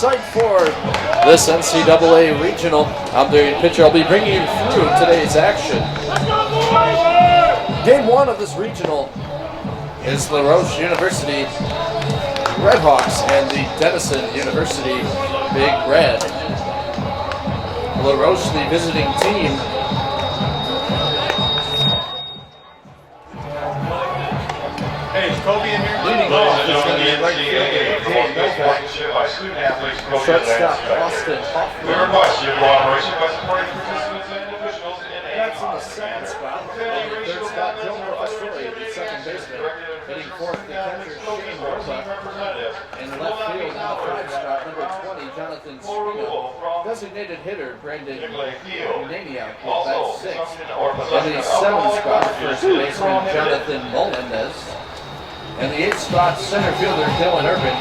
site for this NCAA regional. I'm Adrian pitcher. I'll be bringing you through today's action. Game one of this regional is LaRoche University Redhawks and the Denison University Big Red. LaRoche, the visiting team. Hey, is Kobe in here? Leading off is going to be right fielder Jay Novak. Shortstop Austin Hoffman. We request your cooperation by supporting participants and officials in That's in the second spot. On the third spot, Joe Morfastori, the second baseman. Hitting fourth, the catcher Shane Rocha. In left field, in the third spot, number 20, Jonathan Spino. Designated hitter, Brandon Unania, with bat sixth. In the seventh spot, first baseman Jonathan Molendez. And the eighth spot, center fielder Dylan Urban.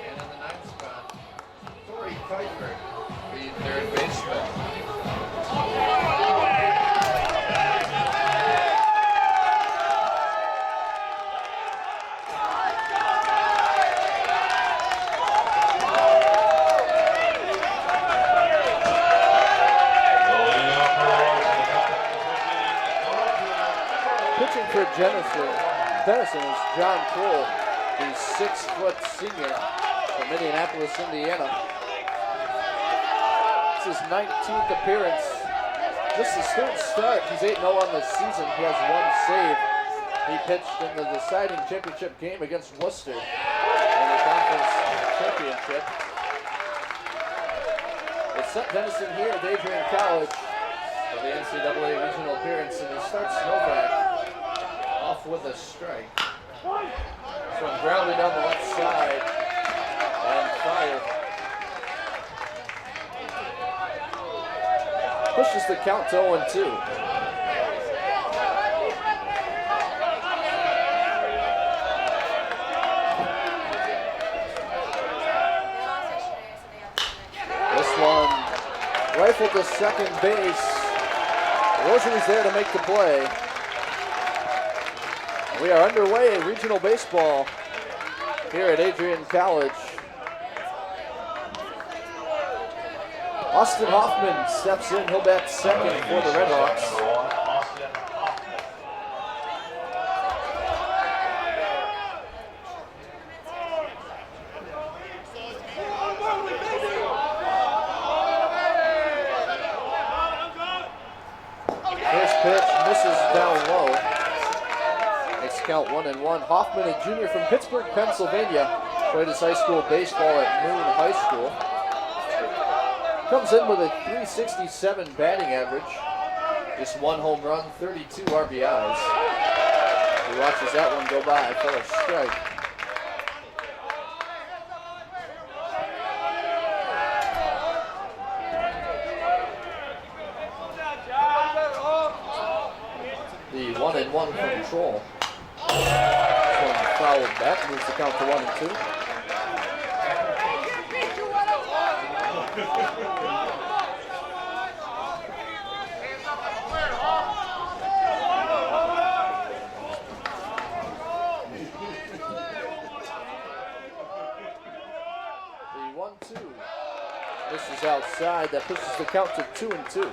And in the ninth spot, Corey Kuiper, the third baseman. Pitching for Denison is John Cole, the 6-foot senior from Indianapolis, Indiana. It's his 19th appearance. This is his third start. He's 8-0 on the season. He has one save. He pitched in the deciding championship game against Worcester in the conference championship. It set Denison here at Adrian College for the NCAA regional appearance, and he starts Novak off with a strike. So I'm grounded down the left side and fire. Pushes the count to 0-2. This one rifled to second base. Roche there to make the play. We are underway in regional baseball here at Adrian College. Austin Hoffman steps in. He'll bat second for the Redhawks. First pitch misses down low. Count 1-1. Hoffman, a junior from Pittsburgh, Pennsylvania, played his high school baseball at Moon High School. Comes in with a .367 batting average, just one home run, 32 RBIs. He watches that one go by for a strike. The 1-1 control. Fouled back, moves the count to 1-2. The 1-2. This is outside. That pushes the count to 2-2.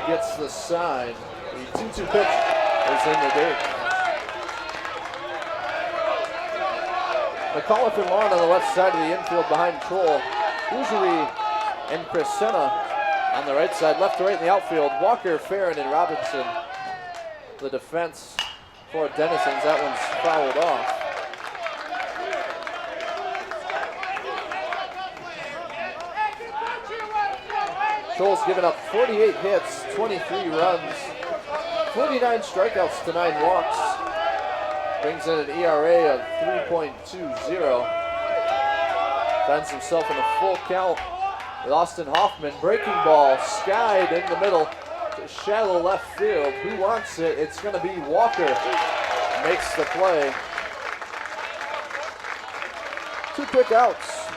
Gets the sign. The 2-2 pitch is in the dirt. McAuliffe and Lawn on the left side of the infield behind Troll. Ujiri and Crescenta on the right side. Left to right in the outfield. Walker, Farron, and Robinson. The defense for Denison's. That one's fouled off. Troll's given up 48 hits, 23 runs, 49 strikeouts to 9 walks. Brings in an ERA of 3.20. Finds himself in a full count with Austin Hoffman. Breaking ball, skied in the middle to shallow left field. Who wants it? It's going to be Walker. Makes the play. 2 quick outs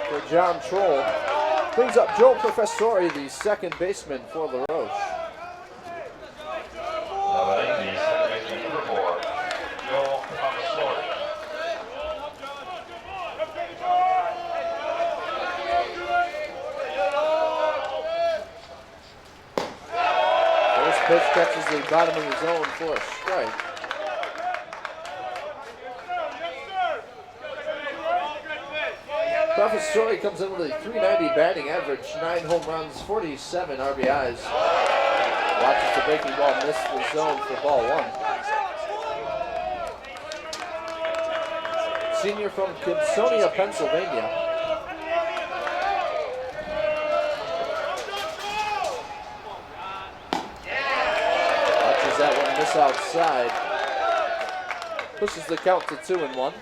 for John Troll. Brings up Joe Professori, the second baseman for LaRoche. The second baseman number 4, Joe Professori. First pitch catches the bottom of the zone for a strike. Professori comes in with a .390 batting average, 9 home runs, 47 RBIs. Watches the breaking ball miss the zone for ball 1. Senior from Gibsonia, Pennsylvania. Watches that one miss outside. Pushes the count to 2-1.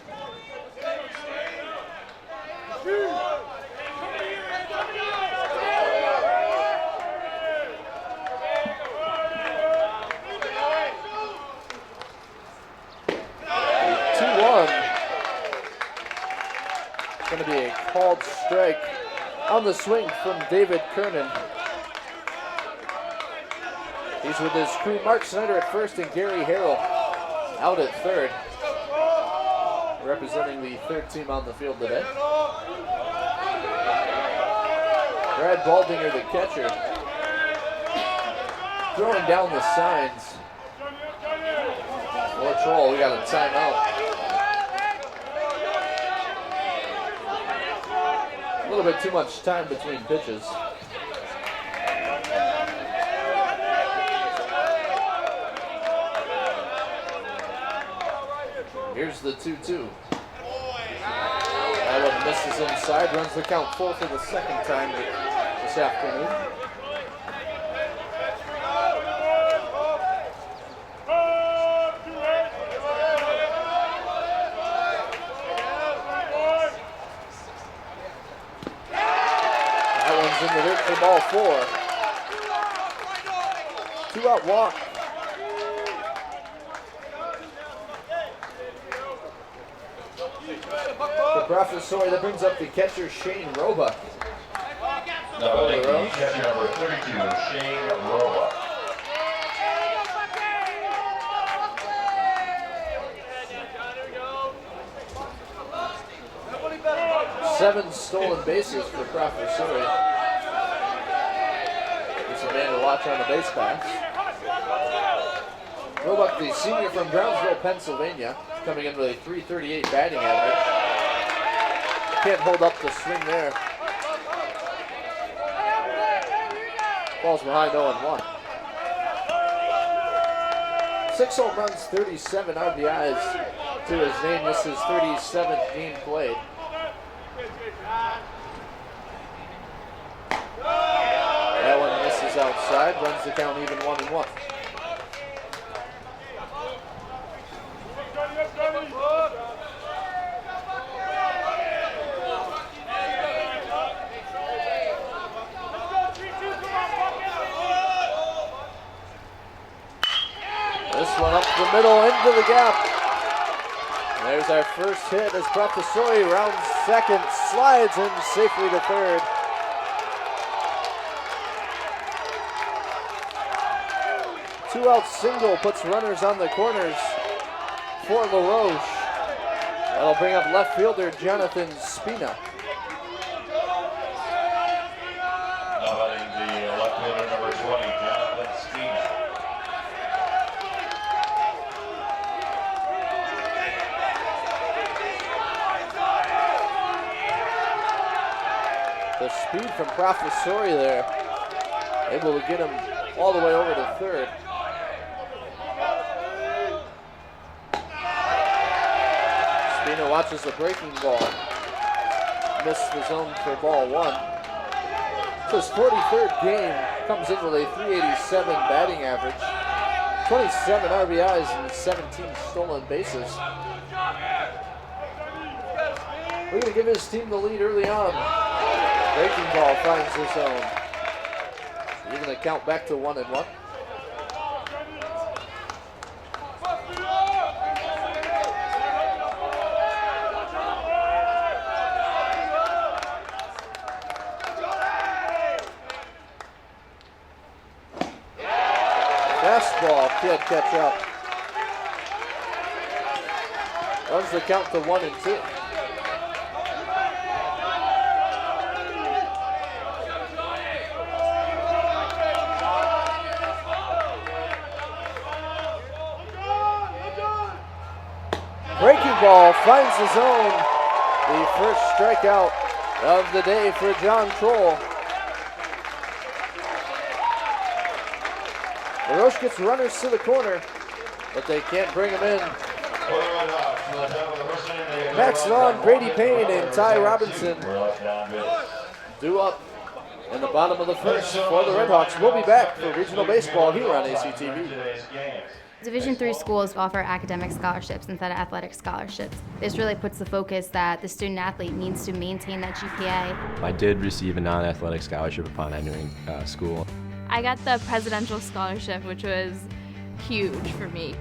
Going to be a called strike on the swing from David Kernan. He's with his crew, Mark Snyder at first and Gary Harrell out at third, representing the third team on the field today. Brad Baldinger, the catcher, throwing down the signs. More troll, we got a timeout. A little bit too much time between pitches. Here's the 2-2. That one misses inside, runs the count full for the second time this afternoon. In the dirt for ball 4. 2-out walk. The Professori that brings up the catcher Shane Roebuck. The catcher number 32, Shane Roebuck. 7 stolen bases for Professori. He's a man to watch on the base pass. Roebuck, the senior from Brownsville, Pennsylvania, coming in with a .338 batting average. Can't hold up the swing there. Falls behind 0-1. 6 home runs, 37 RBIs to his name. This is 37th game played. That one misses outside, runs the count even 1-1. This one up the middle into the gap. There's our first hit as Professori rounds second, slides in safely to third. Two-out single puts runners on the corners for LaRoche. That'll bring up left fielder Jonathan Spina. Now batting the left fielder number 20, Jonathan Spina. The speed from Professori there, able to get him all the way over to third. Spina watches the breaking ball. Missed the zone for ball 1. It's his 43rd game, comes in with a .387 batting average, 27 RBIs and 17 stolen bases. We're going to give his team the lead early on. Breaking ball finds the zone. Even the count back to 1-1. can't catch up. Runs the count to 1 and 2. Breaking ball finds the zone. The first strikeout of the day for John Troll. LaRoche gets runners to the corner, but they can't bring him in. Max Vaughn, Brady Payne, and Ty Robinson due up in the bottom of the first for the Redhawks. We'll be back for regional baseball here on ACTV. Division III schools offer academic scholarships instead of athletic scholarships. This really puts the focus that the student athlete needs to maintain that GPA. I did receive a non-athletic scholarship upon entering school. I got the presidential scholarship, which was huge for me.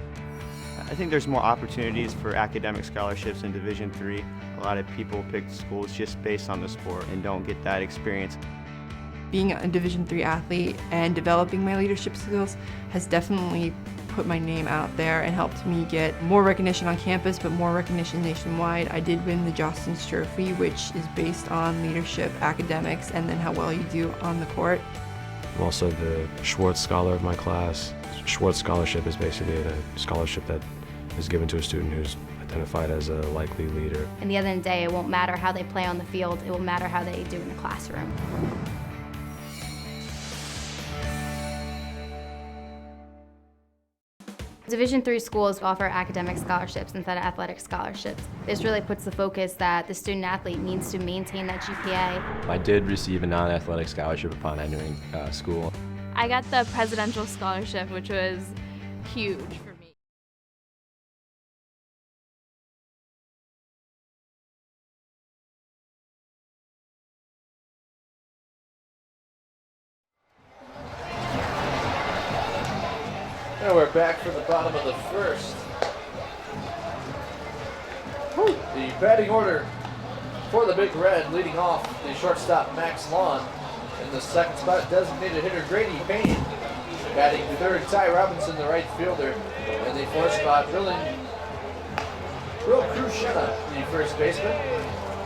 I think there's more opportunities for academic scholarships in Division III. A lot of people pick schools just based on the sport and don't get that experience. Being a Division III athlete and developing my leadership skills has definitely put my name out there and helped me get more recognition on campus, but more recognition nationwide. I did win the Jostens Trophy, which is based on leadership, academics, and then how well you do on the court. I'm also the Schwartz Scholar of my class. Schwartz Scholarship is basically a scholarship that is given to a student who's identified as a likely leader. And the end of the day, it won't matter how they play on the field, it will matter how they do in the classroom. Division III schools offer academic scholarships instead of athletic scholarships. This really puts the focus that the student athlete needs to maintain that GPA. I did receive a non-athletic scholarship upon entering school. I got the presidential scholarship, which was huge for me. And we're back for the bottom of the first. The batting order for the Big Red, leading off the shortstop Max Lawn. In the second spot, designated hitter Grady Payne. Batting third, Ty Robinson, the right fielder. In the fourth spot, Will Crushena, the first baseman.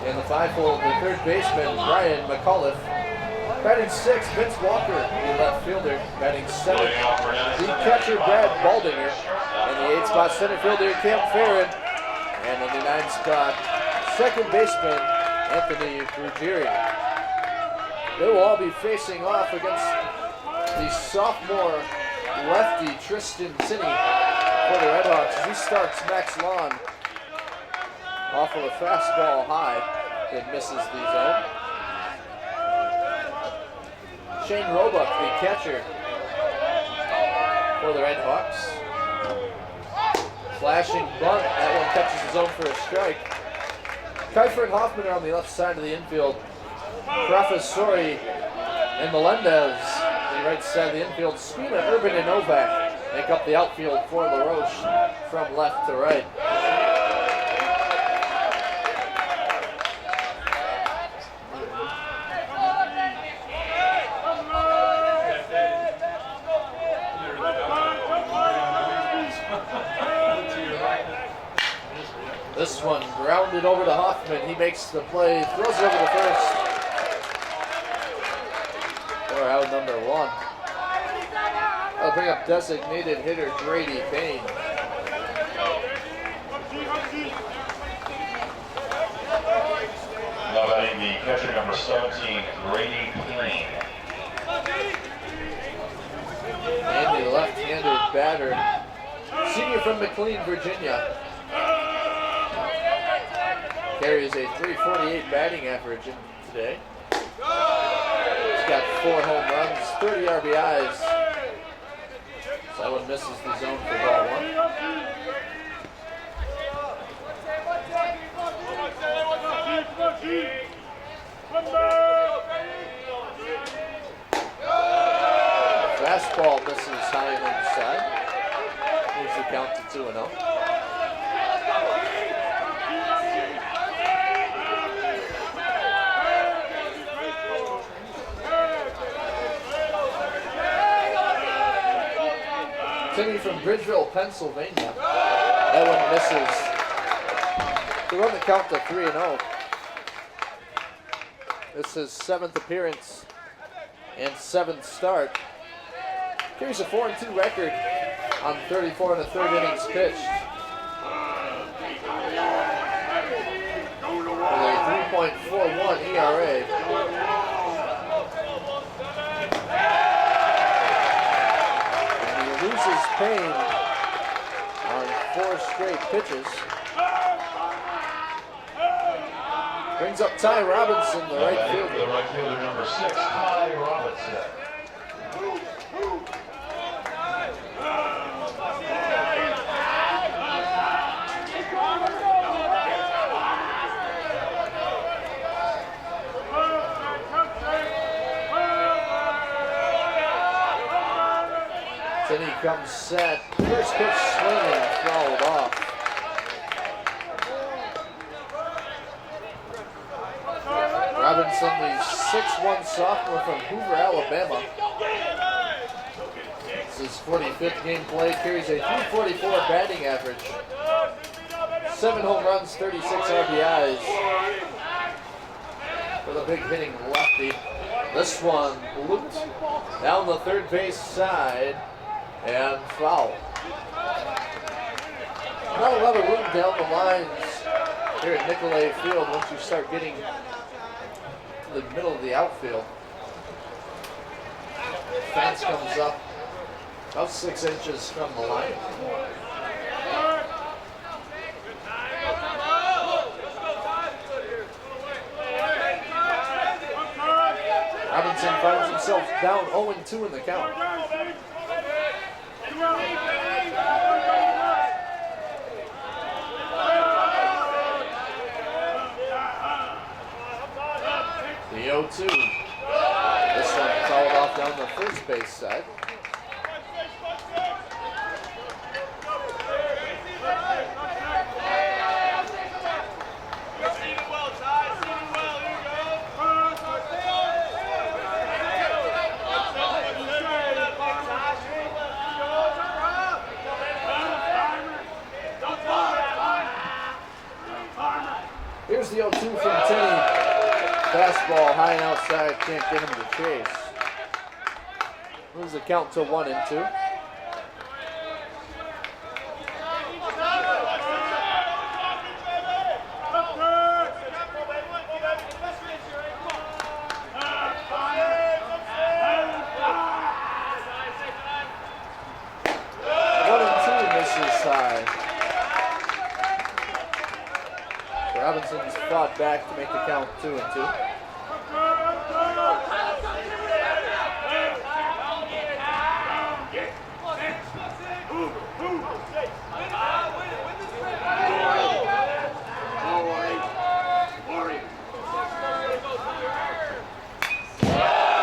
In the five-hole, the third baseman, Brian McAuliffe. Batting sixth, Vince Walker, the left fielder. Batting seventh, the catcher, Brad Baldinger. In the eighth spot, center fielder, Cam Farron. And in the ninth spot, second baseman, Anthony Ruggieri. They will all be facing off against the sophomore lefty, Tristan Tinney, for the Redhawks. As he starts Max Lawn off of a fastball high that misses the zone. Shane Roebuck, the catcher for the Redhawks. Flashing bunt, that one catches the zone for a strike. Kiefer and Hoffman are on the left side of the infield. Professori and Melendez, the right side of the infield. Spina, Urban, and Novak make up the outfield for LaRoche from left to right. This one grounded over to Hoffman. He makes the play, throws it over to first. For out number one. I'll bring up designated hitter Grady Payne. Now batting the catcher number 17, Grady Payne. And the left-handed batter, senior from McLean, Virginia. Carries a .348 batting average in today. He's got 4 home runs, 30 RBIs. So that one misses the zone for ball one. Fastball misses high and inside. Moves the count to 2-0. Tinney from Bridgeville, Pennsylvania. That one misses. To run the count to 3-0. This is his 7th appearance and 7th start. Carries a 4-2 record on 34 1/3 innings pitched. With a 3.41 ERA. And he loses pain on 4 straight pitches. Brings up Ty Robinson, the right fielder. The right fielder, number 6, Ty Robinson. Then he comes set. First pitch swinging, fouled off. Robinson, the 6'1" sophomore from Hoover, Alabama. This is his 45th game played, carries a 344 batting average. 7 home runs, 36 RBIs. For the big hitting lefty. This one looped down the third base side and foul. Not a lot of room down the lines here at Nicolay Field once you start getting the middle of the outfield. Fence comes up about 6 inches from the line. Robinson finds himself down 0-2 in the count. The 0-2. This one fouled off down the first base side. Here's the 0-2 from Tinney. Fastball high and outside, can't get him to chase. Moves the count to 1-2. Robinson's fought back to make the count 2-2.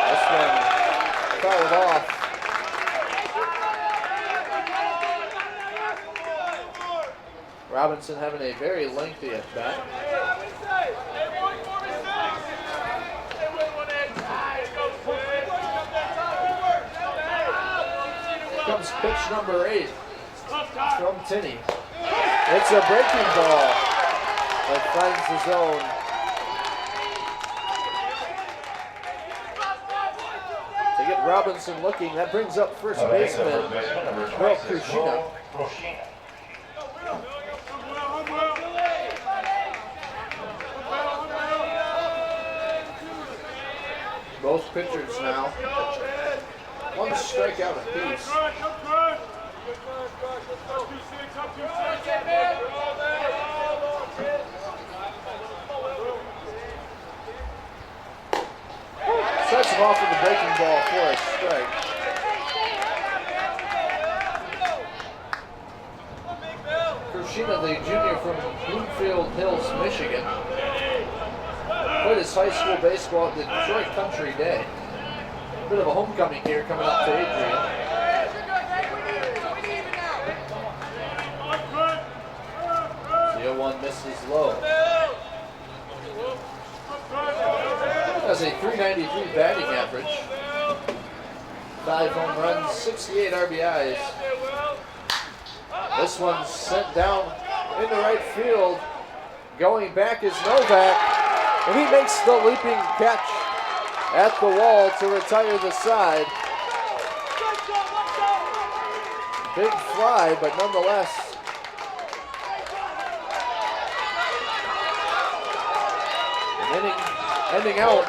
This one fouled off. Robinson having a very lengthy at bat. Here comes pitch number 8 from Tinney. It's a breaking ball that finds the zone. To get Robinson looking, that brings up first baseman Roche. Both pitchers now. One strikeout apiece. Sets him off with the breaking ball for a strike. Kushina, the junior from Bloomfield Hills, Michigan. Played his high school baseball at the Detroit Country Day. Bit of a homecoming here coming up to Adrian. The 0-1 misses low. Has a .393 batting average. 5 home runs, 68 RBIs. This one's sent down into right field. Going back is Novak, and he makes the leaping catch at the wall to retire the side. Big fly, but nonetheless. An inning ending out.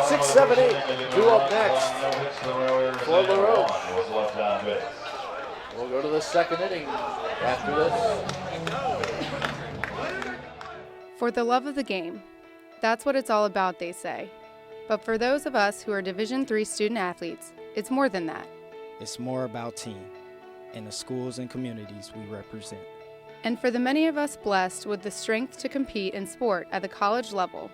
6, 7, 8. Due up next for LaRoche. We'll go to the second inning after this. For the love of the game. That's what it's all about, they say. But for those of us who are Division III student athletes, it's more than that. It's more about team and the schools and communities we represent. And for the many of us blessed with the strength to compete in sport at the college level,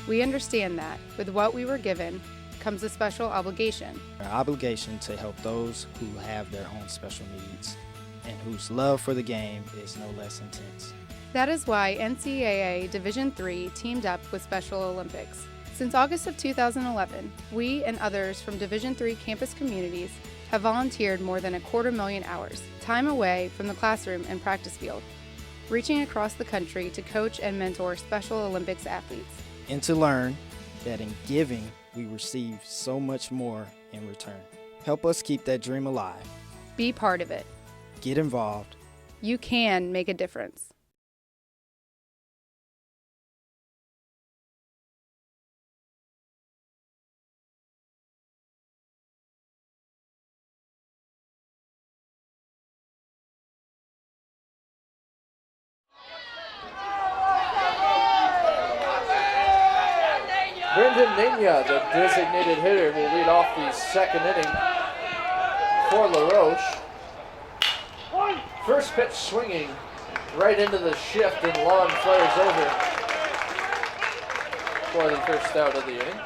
we understand that with what we were given comes a special obligation. Our obligation to help those who have their own special needs and whose love for the game is no less intense. That is why NCAA Division III teamed up with Special Olympics. Since August of 2011, we and others from Division III campus communities have volunteered more than 250,000 hours, time away from the classroom and practice field, reaching across the country to coach and mentor Special Olympics athletes. And to learn that in giving, we receive so much more in return. Help us keep that dream alive. Be part of it. Get involved. You can make a difference. Brendan Nania, the designated hitter, will lead off the second inning for LaRoche. First pitch swinging right into the shift, and lawn flares over for the first out of the inning.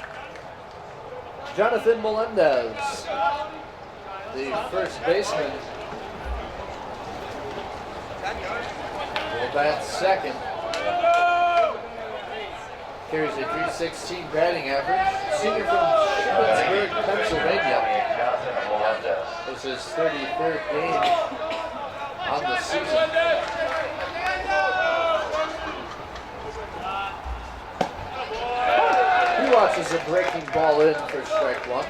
Jonathan Melendez, the first baseman, will bat second. Carries a .316 batting average. Senior from Shippensburg, Pennsylvania. This is his 33rd game on the season. He watches a breaking ball in for strike one.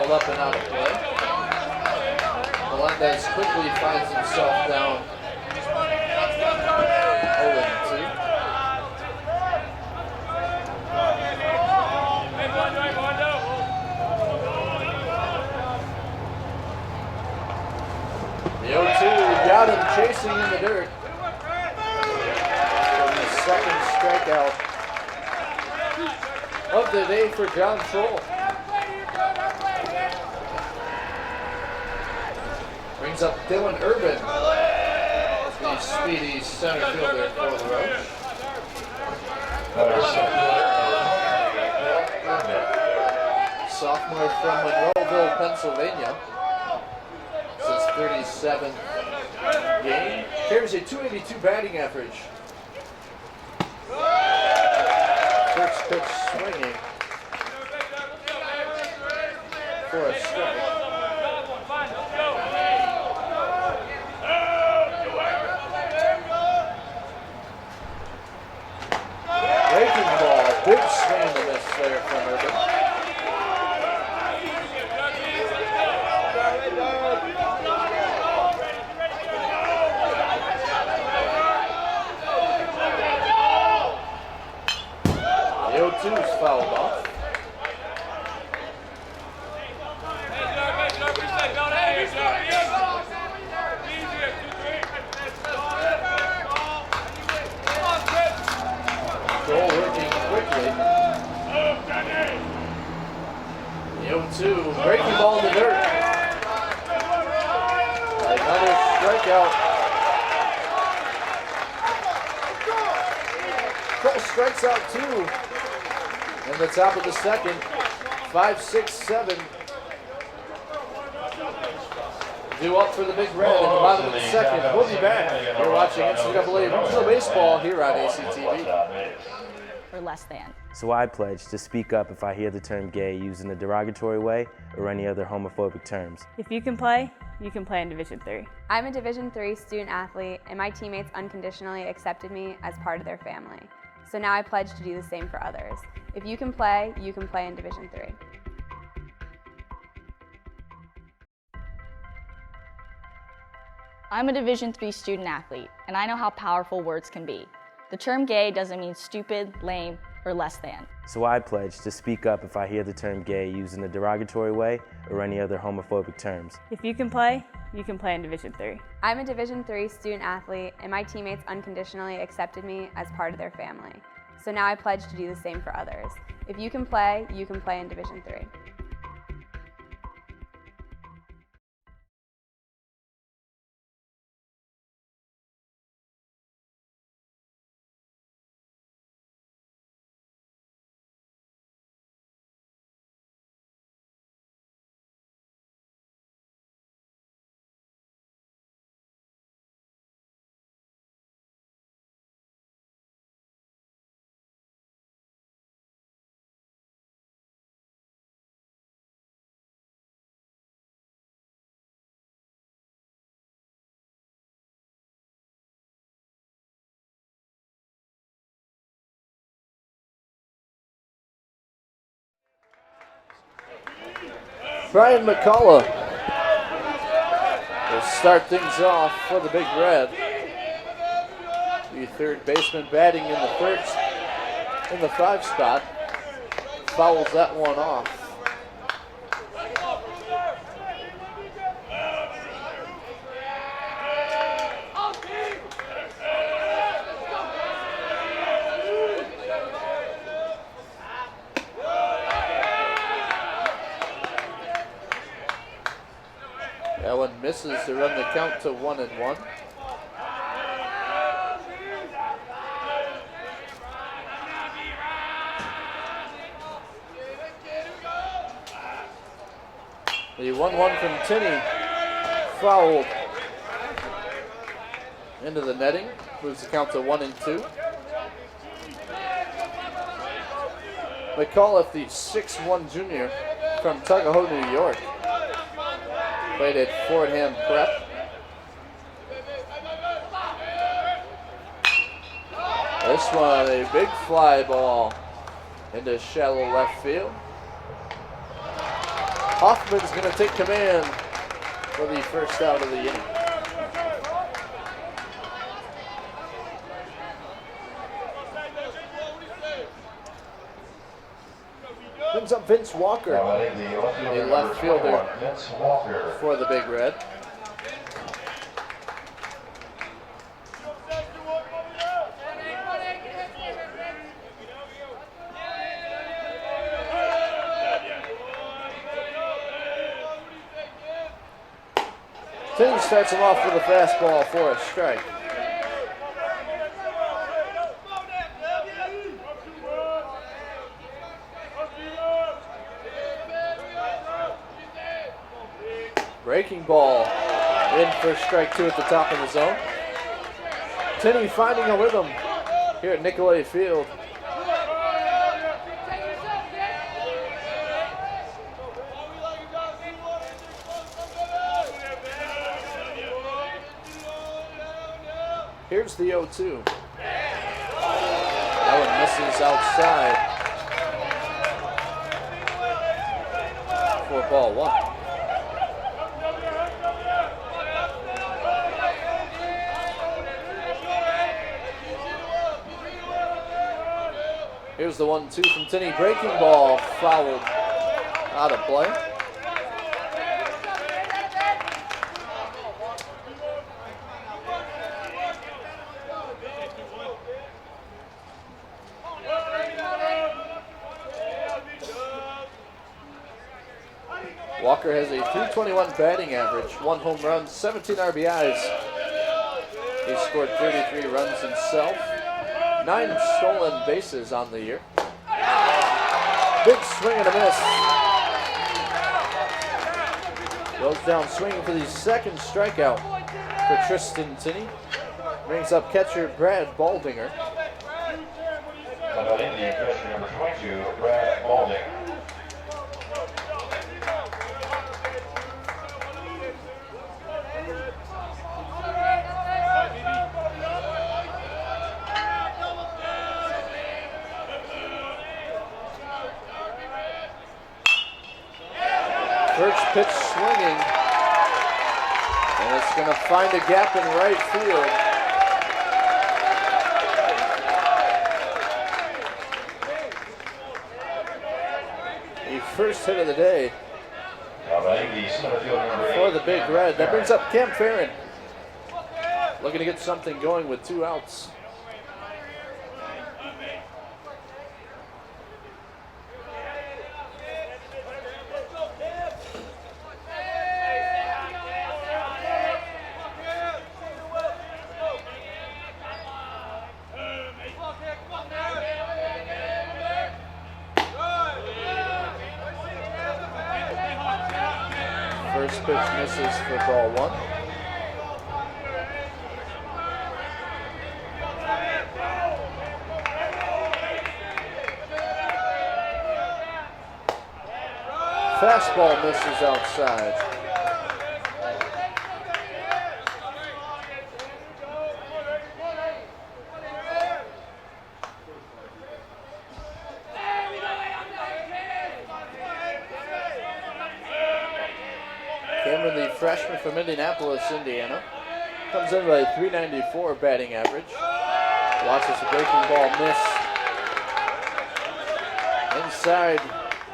Up and out of play. Melendez quickly finds himself down 0-2. The 0-2 got him chasing in the dirt. For the second strikeout of the day for John Troll. Brings up Dylan Urban, the speedy center fielder for LaRoche. Sophomore from Monroeville, Pennsylvania. This is 37th game. Carries a .282 batting average. First pitch swinging for a strike. Breaking ball, big swing and a miss there from Urban. The 0-2's fouled off. Goal working quickly. The 0-2, breaking ball in the dirt. Another strikeout. Cole strikes out two in the top of the second. 5, 6, 7. due up for the Big Red in the bottom of the second. We'll be back. You're watching NCAA Regional Baseball here on ACTV. Or less than. So I pledge to speak up if I hear the term gay used in a derogatory way or any other homophobic terms. If you can play in Division III. I'm a Division III student athlete, and my teammates unconditionally accepted me as part of their family. So now I pledge to do the same for others. If you can play in Division III. I'm a Division III student athlete, and I know how powerful words can be. The term gay doesn't mean stupid, lame, or less than. So I pledge to speak up if I hear the term gay used in a derogatory way or any other homophobic terms. If you can play in Division III. I'm a Division III student athlete, and my teammates unconditionally accepted me as part of their family. So now I pledge to do the same for others. If you can play in Division III. Brian McCullough will start things off for the Big Red. The third baseman batting in the 5 spot. Fouls that one off. That one misses to run the count to 1-1. The 1-1 from Tinney fouled into the netting, moves the count to 1-2. McAuliffe, the 6'1" junior from Tuckahoe, New York, played at Fordham Prep. This one, a big fly ball into shallow left field. Hoffman's going to take command for the first out of the inning. Brings up Vince Walker, a left fielder for the Big Red. Tinney starts him off with a fastball for a strike. Breaking ball in for strike 2 at the top of the zone. Tinney finding a rhythm here at Nicolay Field. Here's the 0-2. That one misses outside for ball 1. Here's the 1-2 from Tinney. Breaking ball fouled out of play. Walker has a .321 batting average, 1 home run, 17 RBIs. He scored 33 runs himself, 9 stolen bases on the year. Big swing and a miss. Goes down swinging for the second strikeout for Tristan Tinney. Brings up catcher Brad Baldinger. About Indian catcher number 22, Brad Balding. First pitch swinging, and it's going to find a gap in right field. The first hit of the day for the Big Red. That brings up Cam Farron, looking to get something going with 2 outs. First pitch misses for ball 1. Fastball misses outside. Cameron, the freshman from Indianapolis, Indiana, comes in with a .394 batting average. Watches a breaking ball miss. Inside,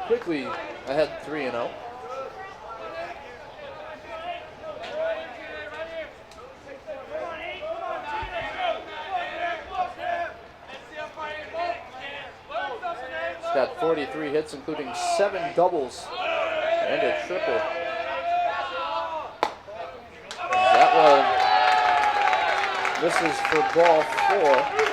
quickly ahead 3-0. He's got 43 hits, including 7 doubles and a triple. That one misses for ball 4.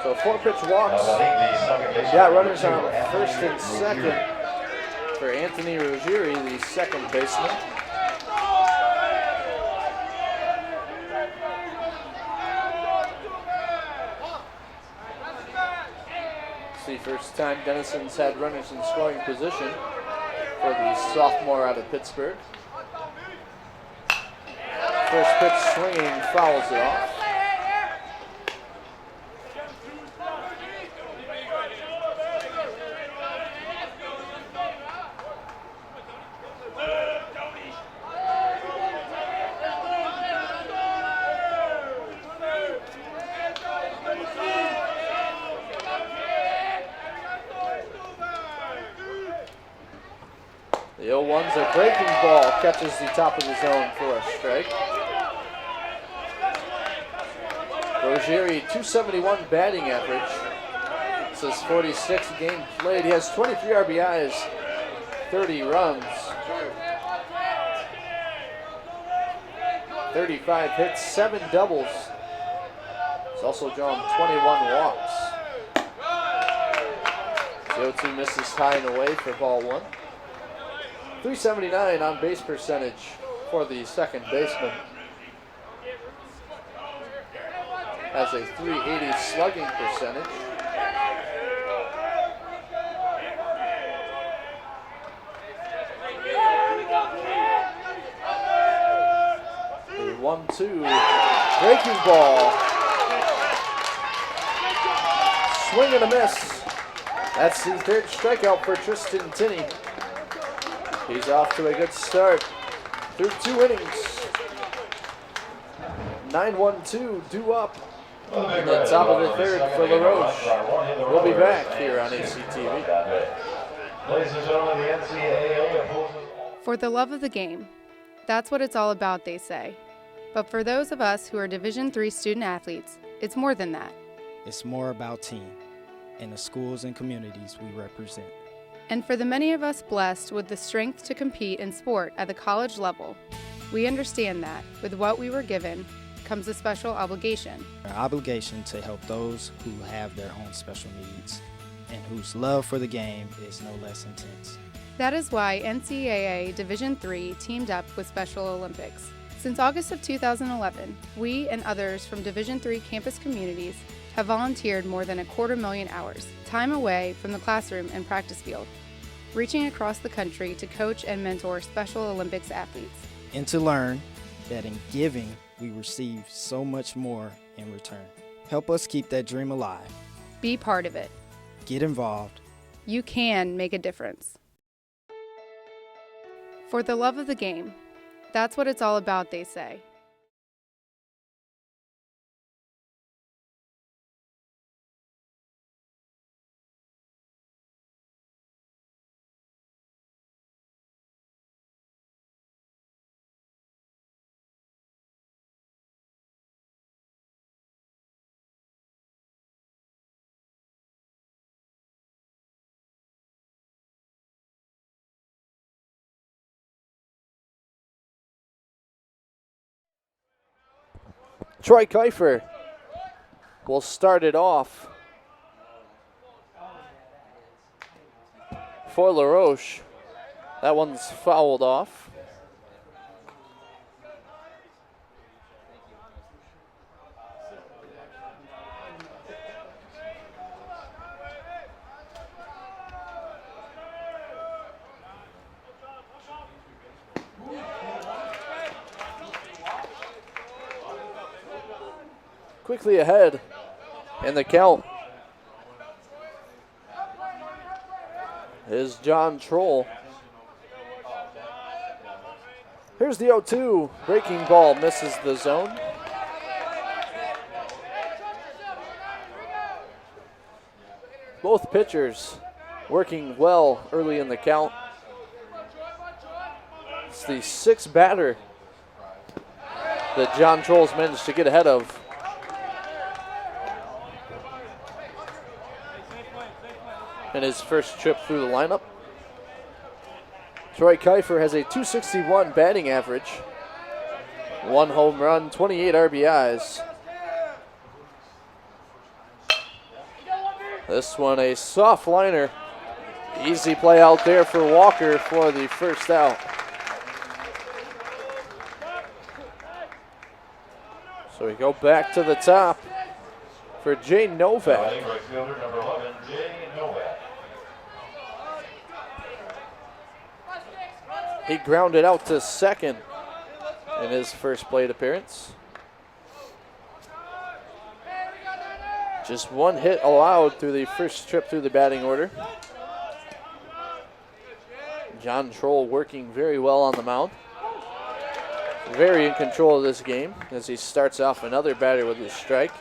So 4 pitch walks. Got runners on first and second for Anthony Ruggieri, the second baseman. It's the first time Denison's had runners in scoring position for the sophomore out of Pittsburgh. First pitch swinging, fouls it off. The 0-1's a breaking ball, catches the top of the zone for a strike. Ruggieri, 271 batting average. This is 46 games played. He has 23 RBIs, 30 runs, 35 hits, 7 doubles. He's also drawn 21 walks. The 0-2 misses high and away for ball 1. .379 on base percentage for the second baseman. Has a .380 slugging percentage. The 1-2 breaking ball. Swing and a miss. That's the third strikeout for Tristan Tinney. He's off to a good start through 2 innings. 9-1-2 due up in the top of the third for LaRoche. We'll be back here on ACTV. Ladies and gentlemen, the NCAA. For the love of the game. That's what it's all about, they say. But for those of us who are Division III student athletes, it's more than that. It's more about team and the schools and communities we represent. And for the many of us blessed with the strength to compete in sport at the college level, we understand that with what we were given comes a special obligation. Our obligation to help those who have their own special needs. and whose love for the game is no less intense. That is why NCAA Division III teamed up with Special Olympics. Since August of 2011, we and others from Division III campus communities have volunteered more than 250,000 hours, time away from the classroom and practice field, reaching across the country to coach and mentor Special Olympics athletes. And to learn that in giving, we receive so much more in return. Help us keep that dream alive. Be part of it. Get involved. You can make a difference. For the love of the game. That's what it's all about, they say. Troy Kiefer will start it off for LaRoche. That one's fouled off. Quickly ahead in the count is John Troll. Here's the 0-2. Breaking ball misses the zone. Both pitchers working well early in the count. It's the sixth batter that John Troll's managed to get ahead of. In his first trip through the lineup. Troy Kiefer has a .261 batting average, 1 home run, 28 RBIs. This one a soft liner. Easy play out there for Walker for the first out. So we go back to the top for Jay Novak. Right fielder number 11, Jay Novak. He grounded out to second in his first plate appearance. Just one hit allowed through the first trip through the batting order. John Troll working very well on the mound. Very in control of this game as he starts off another batter with a strike.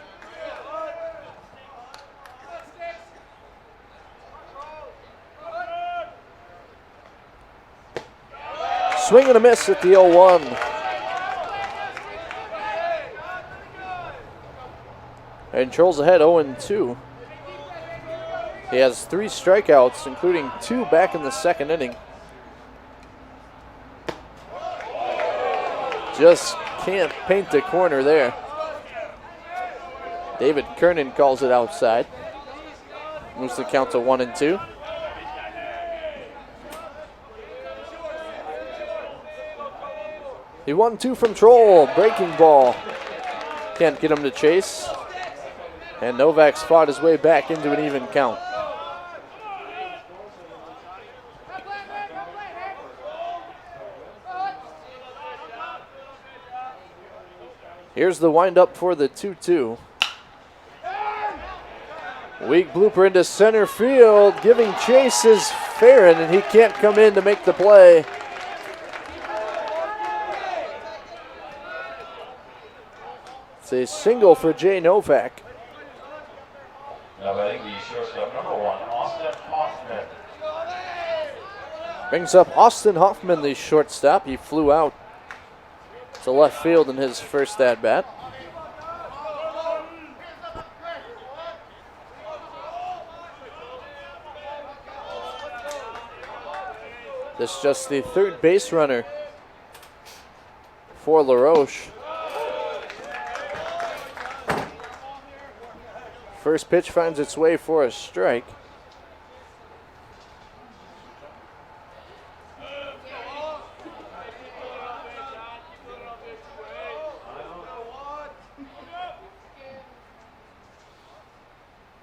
Swing and a miss at the 0-1. And Troll's ahead 0-2. He has 3 strikeouts, including 2 back in the second inning. Just can't paint the corner there. David Kernan calls it outside. Moves the count to 1-2. He 1-2 from Troll, breaking ball. Can't get him to chase. And Novak's fought his way back into an even count. Here's the windup for the 2-2. Weak blooper into center field. Giving chase is Farron, and he can't come in to make the play. It's a single for Jay Novak. Now batting the shortstop number 1, Austin Hoffman. Brings up Austin Hoffman, the shortstop. He flew out to left field in his first at-bat. This is just the third base runner for LaRoche. First pitch finds its way for a strike.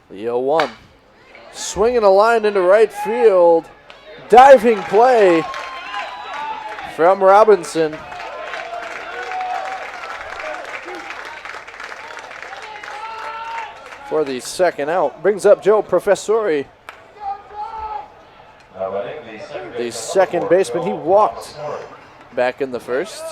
The 0-1. Swinging a line into right field. Diving play from Robinson. For the second out. Brings up Joe Professori. The second baseman. He walked back in the first.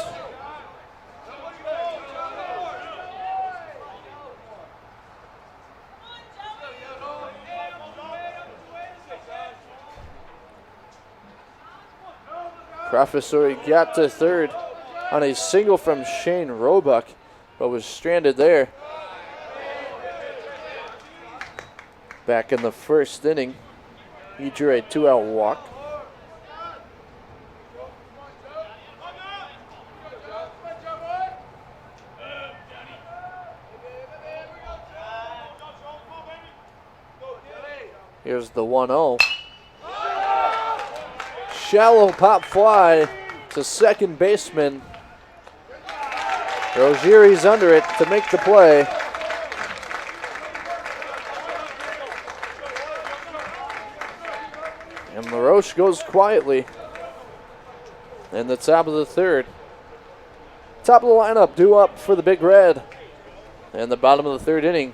Professori got to third on a single from Shane Roebuck, but was stranded there. Back in the first inning, he drew a 2-out walk. Here's the 1-0. Shallow pop fly to second baseman. Rogeri's under it to make the play. And LaRoche goes quietly in the top of the third. Top of the lineup due up for the Big Red. And the bottom of the third inning.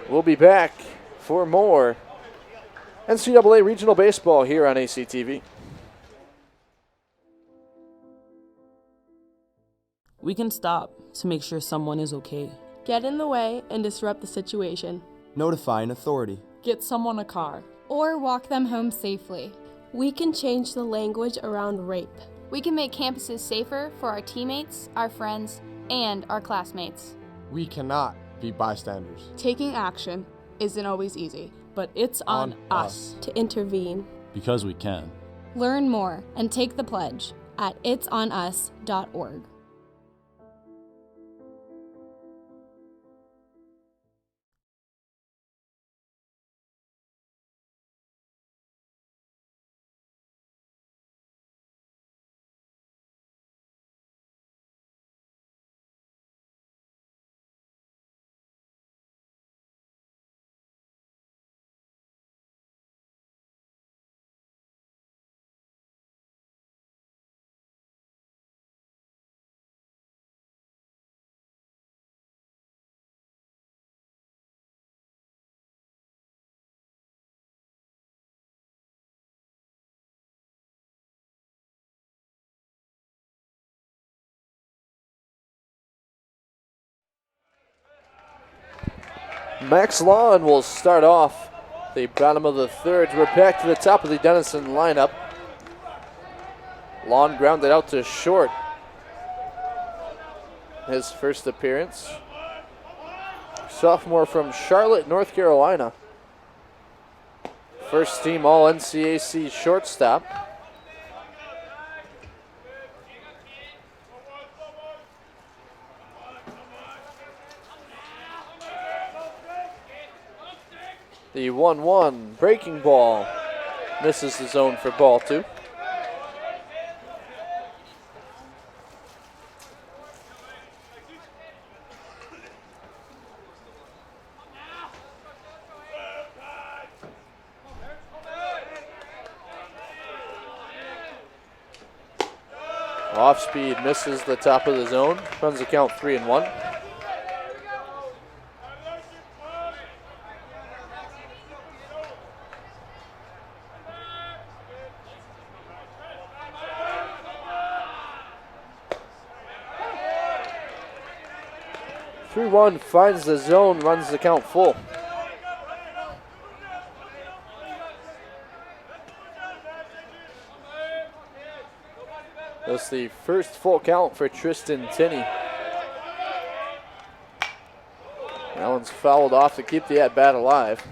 We'll be back for more NCAA Regional Baseball here on ACTV. We can stop to make sure someone is okay. Get in the way and disrupt the situation. Notify an authority. Get someone a car. Or walk them home safely. We can change the language around rape. We can make campuses safer for our teammates, our friends, and our classmates. We cannot be bystanders. Taking action isn't always easy, but it's on us to intervene. Because we can. Learn more and take the pledge at itsonus.org. Max Lawn will start off the bottom of the third. We're back to the top of the Denison lineup. Lawn grounded out to short. His first appearance. Sophomore from Charlotte, North Carolina. First team All-NCAC shortstop. The 1-1 breaking ball misses the zone for ball two. Off speed misses the top of the zone. Runs the count 3-1. One finds the zone, runs the count full. That's the first full count for Tristan Tinney. That one's fouled off to keep the at-bat alive.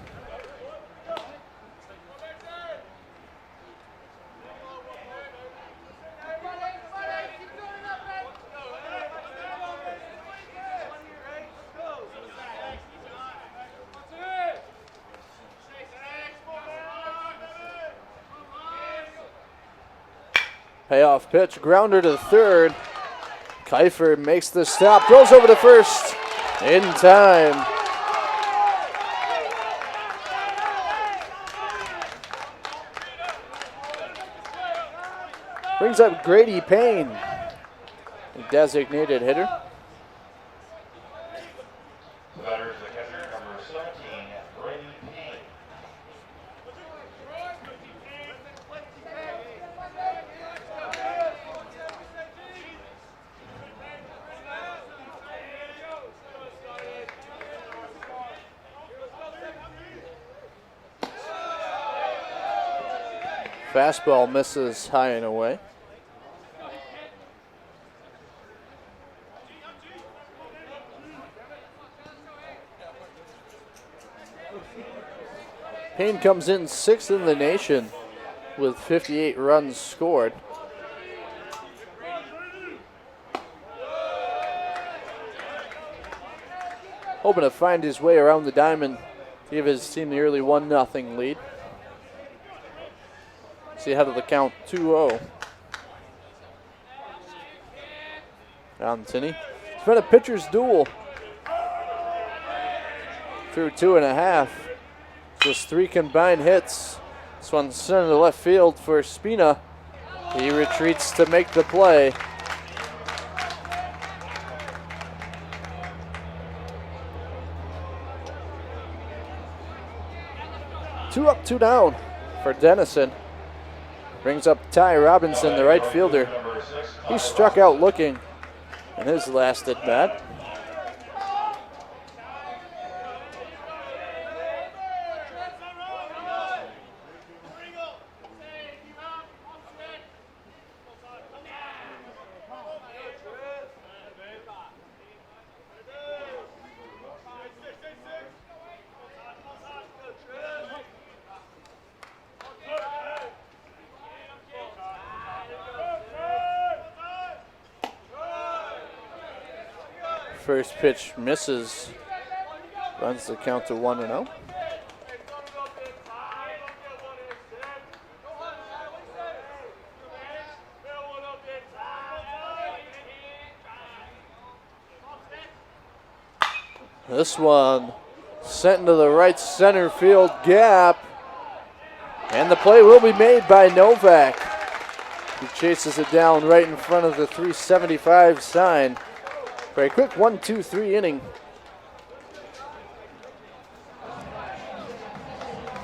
Payoff pitch, grounder to third. Kiefer makes the stop, throws over to first in time. Brings up Grady Payne, the designated hitter. The batter is the catcher, number 17, Brady Payne. Fastball misses high and away. Payne comes in 6th in the nation with 58 runs scored. Hoping to find his way around the diamond to give his team the early 1-0 lead. See ahead of the count 2-0. Down Tinney. It's been a pitcher's duel. Through 2.5. Just 3 combined hits. This one's sent to left field for Spina. He retreats to make the play. Two up, 2 down for Denison. Brings up Ty Robinson, the right fielder. He struck out looking in his last at bat. First pitch misses, runs the count to 1-0. This one sent into the right center field gap, and the play will be made by Novak. He chases it down right in front of the 375 sign. For a quick 1-2-3 inning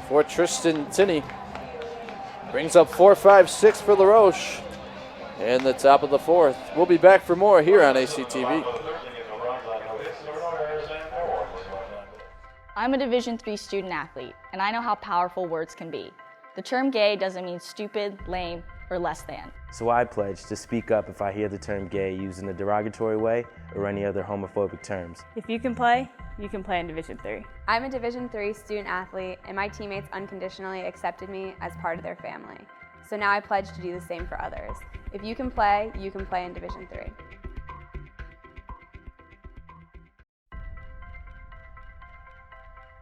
for Tristan Tinney. Brings up 4-5-6 for LaRoche in the top of the 4th. We'll be back for more here on ACTV. I'm a Division III student athlete, and I know how powerful words can be. The term gay doesn't mean stupid, lame, or less than. So I pledge to speak up if I hear the term gay used in a derogatory way or any other homophobic terms. If you can play in Division III. I'm a Division III student athlete, and my teammates unconditionally accepted me as part of their family. So now I pledge to do the same for others. If you can play in Division III.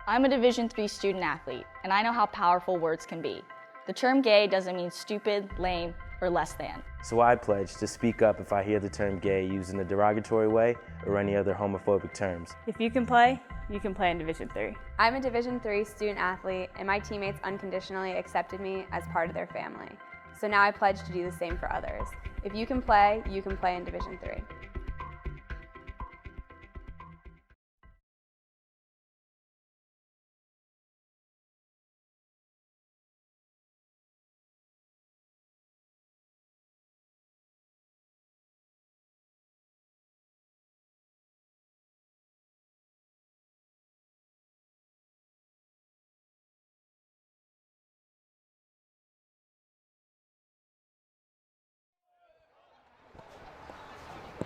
I'm a Division III student athlete, and I know how powerful words can be. The term gay doesn't mean stupid, lame, or less than. So I pledge to speak up if I hear the term gay used in a derogatory way or any other homophobic terms. If you can play in Division III. I'm a Division III student athlete, and my teammates unconditionally accepted me as part of their family. So now I pledge to do the same for others. If you can play in Division III.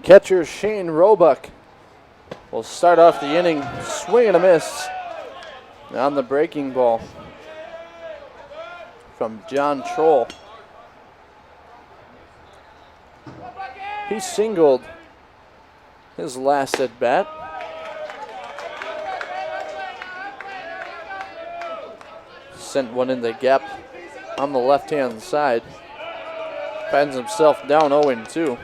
Catcher Shane Roebuck will start off the inning, swing and a miss on the breaking ball from John Troll. He singled his last at bat. Sent one in the gap on the left-hand side. Finds himself down 0-2.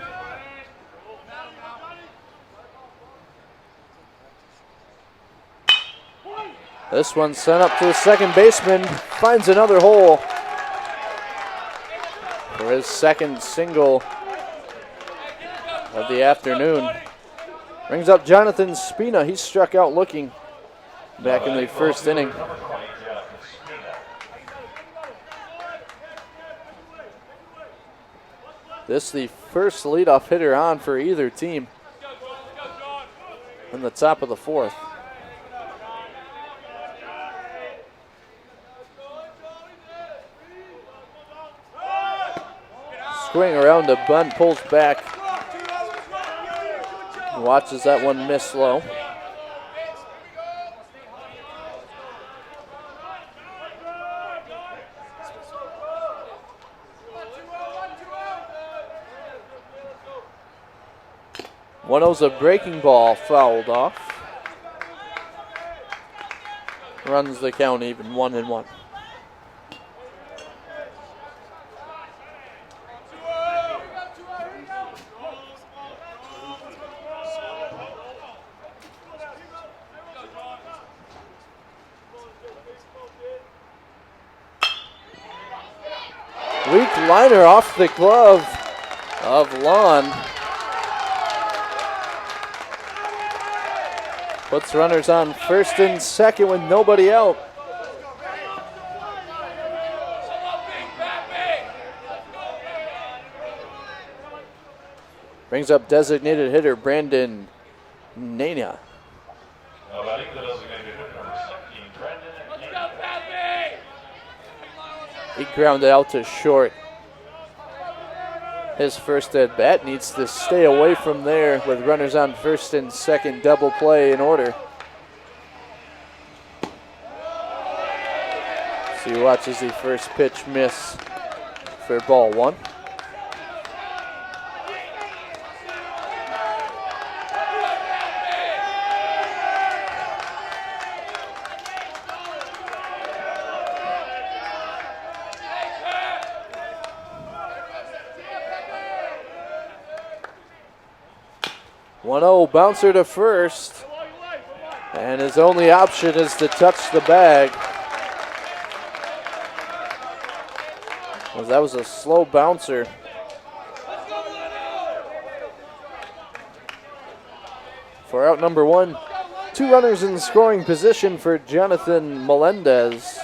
This one sent up to the second baseman, finds another hole for his second single of the afternoon. Brings up Jonathan Spina. He struck out looking back in the first inning. This the first leadoff hitter on for either team in the top of the fourth. Swing around a bunt, pulls back. Watches that one miss low. One oh's a breaking ball, fouled off. Runs the count even, 1-1. Weak liner off the glove of Lon. Puts runners on first and second with nobody out. Brings up designated hitter Brandon Nania. He grounded out to short. His first at bat, needs to stay away from there with runners on first and second, double play in order. So he watches the first pitch miss for ball one. Bouncer to first, and his only option is to touch the bag. Well, that was a slow bouncer. For out number one, two runners in scoring position for Jonathan Melendez.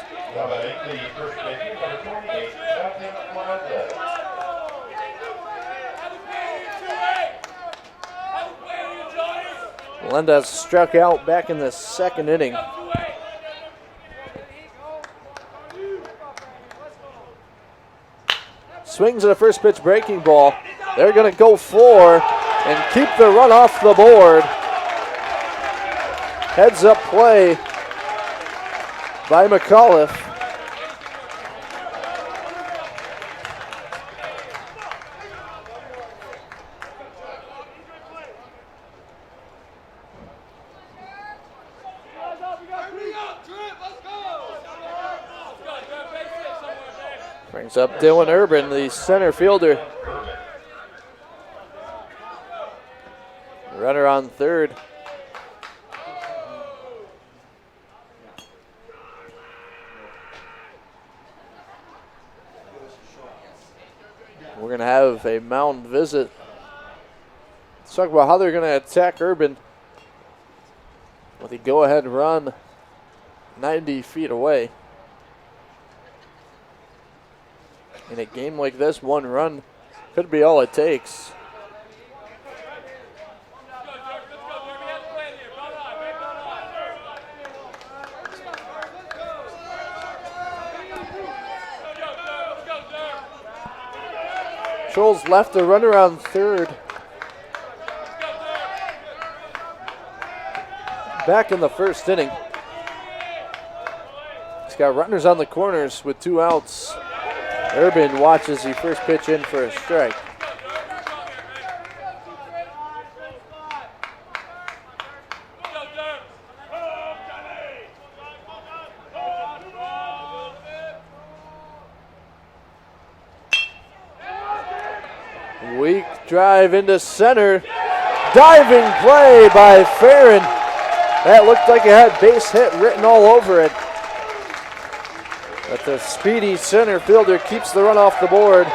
Melendez struck out back in the second inning. Swings at a first pitch breaking ball. They're going to go for and keep the run off the board. Heads up play by McAuliffe. Brings up Dylan Urban, the center fielder. Runner on third. We're going to have a mound visit. Let's talk about how they're going to attack Urban with a go-ahead run 90 feet away. In a game like this, one run could be all it takes. Trolls left a runner on third. Back in the first inning. He's got runners on the corners with two outs. Urban watches the first pitch in for a strike. Weak drive into center. Diving play by Farron. That looked like it had base hit written all over it. But the speedy center fielder keeps the run off the board.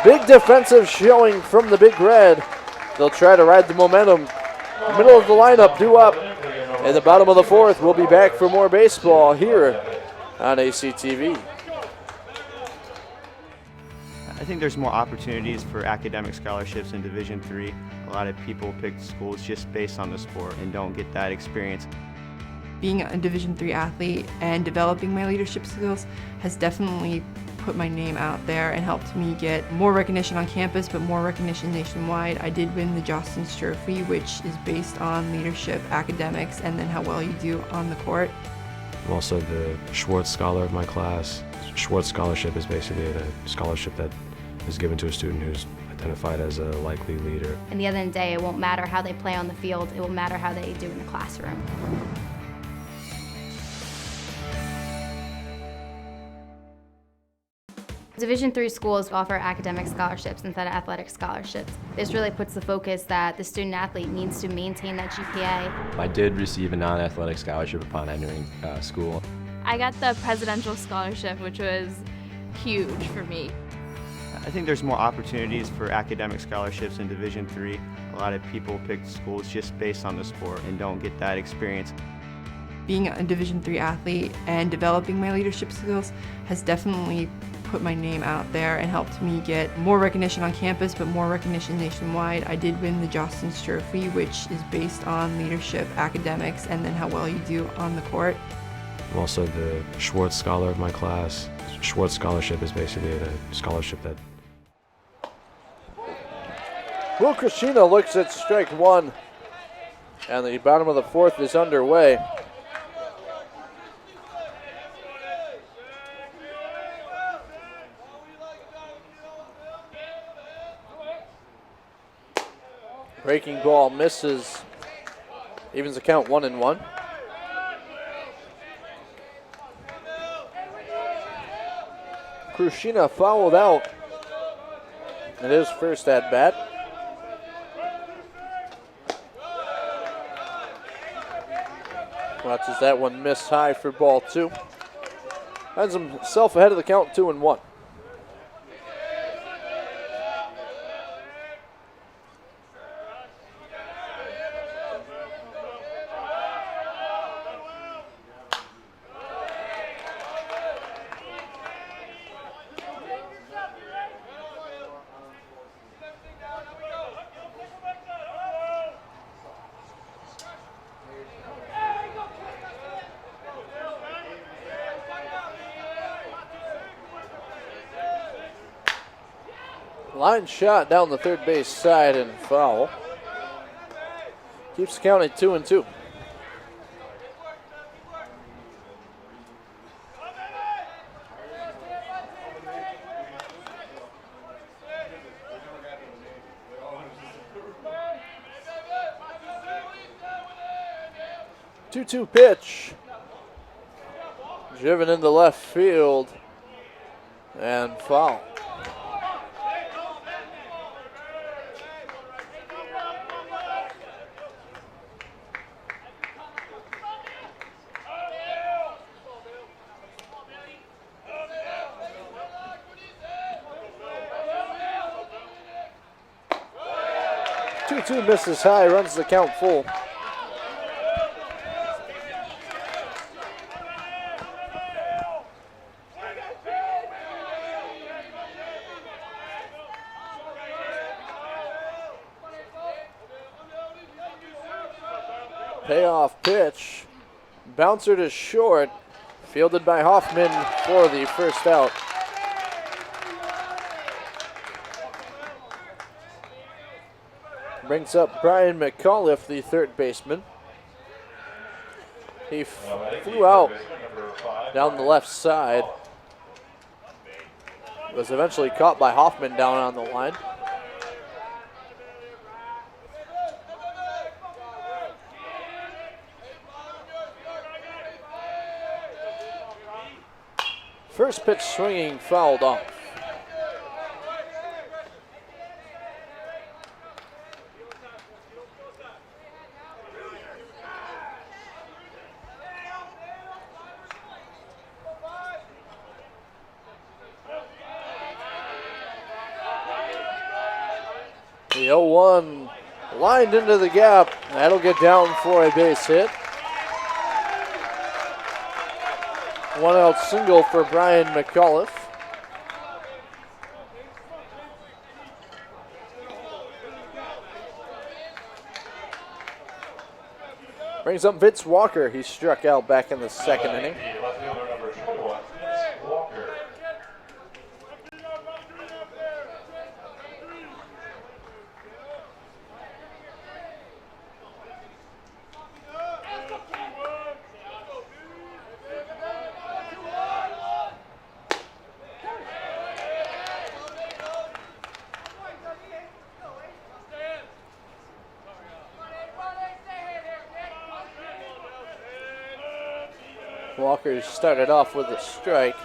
Big defensive showing from the Big Red. They'll try to ride the momentum. Middle of the lineup due up in the bottom of the fourth. We'll be back for more baseball here on ACTV. I think there's more opportunities for academic scholarships in Division III. A lot of people pick schools just based on the sport and don't get that experience. Being a Division III athlete and developing my leadership skills has definitely put my name out there and helped me get more recognition on campus, but more recognition nationwide. I did win the Jostens Trophy, which is based on leadership, academics, and then how well you do on the court. I'm also the Schwartz Scholar of my class. Schwartz Scholarship is basically a scholarship that is given to a student who's identified as a likely leader. At the end of the day, it won't matter how they play on the field, it will matter how they do in the classroom. Division III schools offer academic scholarships instead of athletic scholarships. This really puts the focus that the student athlete needs to maintain that GPA. I did receive a non-athletic scholarship upon entering school. I got the presidential scholarship, which was huge for me. I think there's more opportunities for academic scholarships in Division III. A lot of people pick schools just based on the sport and don't get that experience. Being a Division III athlete and developing my leadership skills has definitely put my name out there and helped me get more recognition on campus, but more recognition nationwide. I did win the Jostens Trophy, which is based on leadership, academics, and then how well you do on the court. I'm also the Schwartz Scholar of my class. Schwartz Scholarship is basically a scholarship that... Will Krishina looks at strike one, and the bottom of the fourth is underway. Breaking ball misses, evens the count 1-1. Krishina fouled out in his first at bat. Watches that one miss high for ball two. Finds himself ahead of the count 2-1. Line shot down the third base side and foul. Keeps the count at 2-2. Two pitch. Driven into left field and foul. Two misses high, runs the count full. Payoff pitch. Bouncer to short. Fielded by Hoffman for the first out. Brings up Brian McAuliffe, the third baseman. He flew out down the left side. Was eventually caught by Hoffman down on the line. First pitch swinging, fouled off. 0-1 lined into the gap. That'll get down for a base hit. One out single for Brian McAuliffe. Brings up Vince Walker. He struck out back in the second inning. Walker started off with a strike.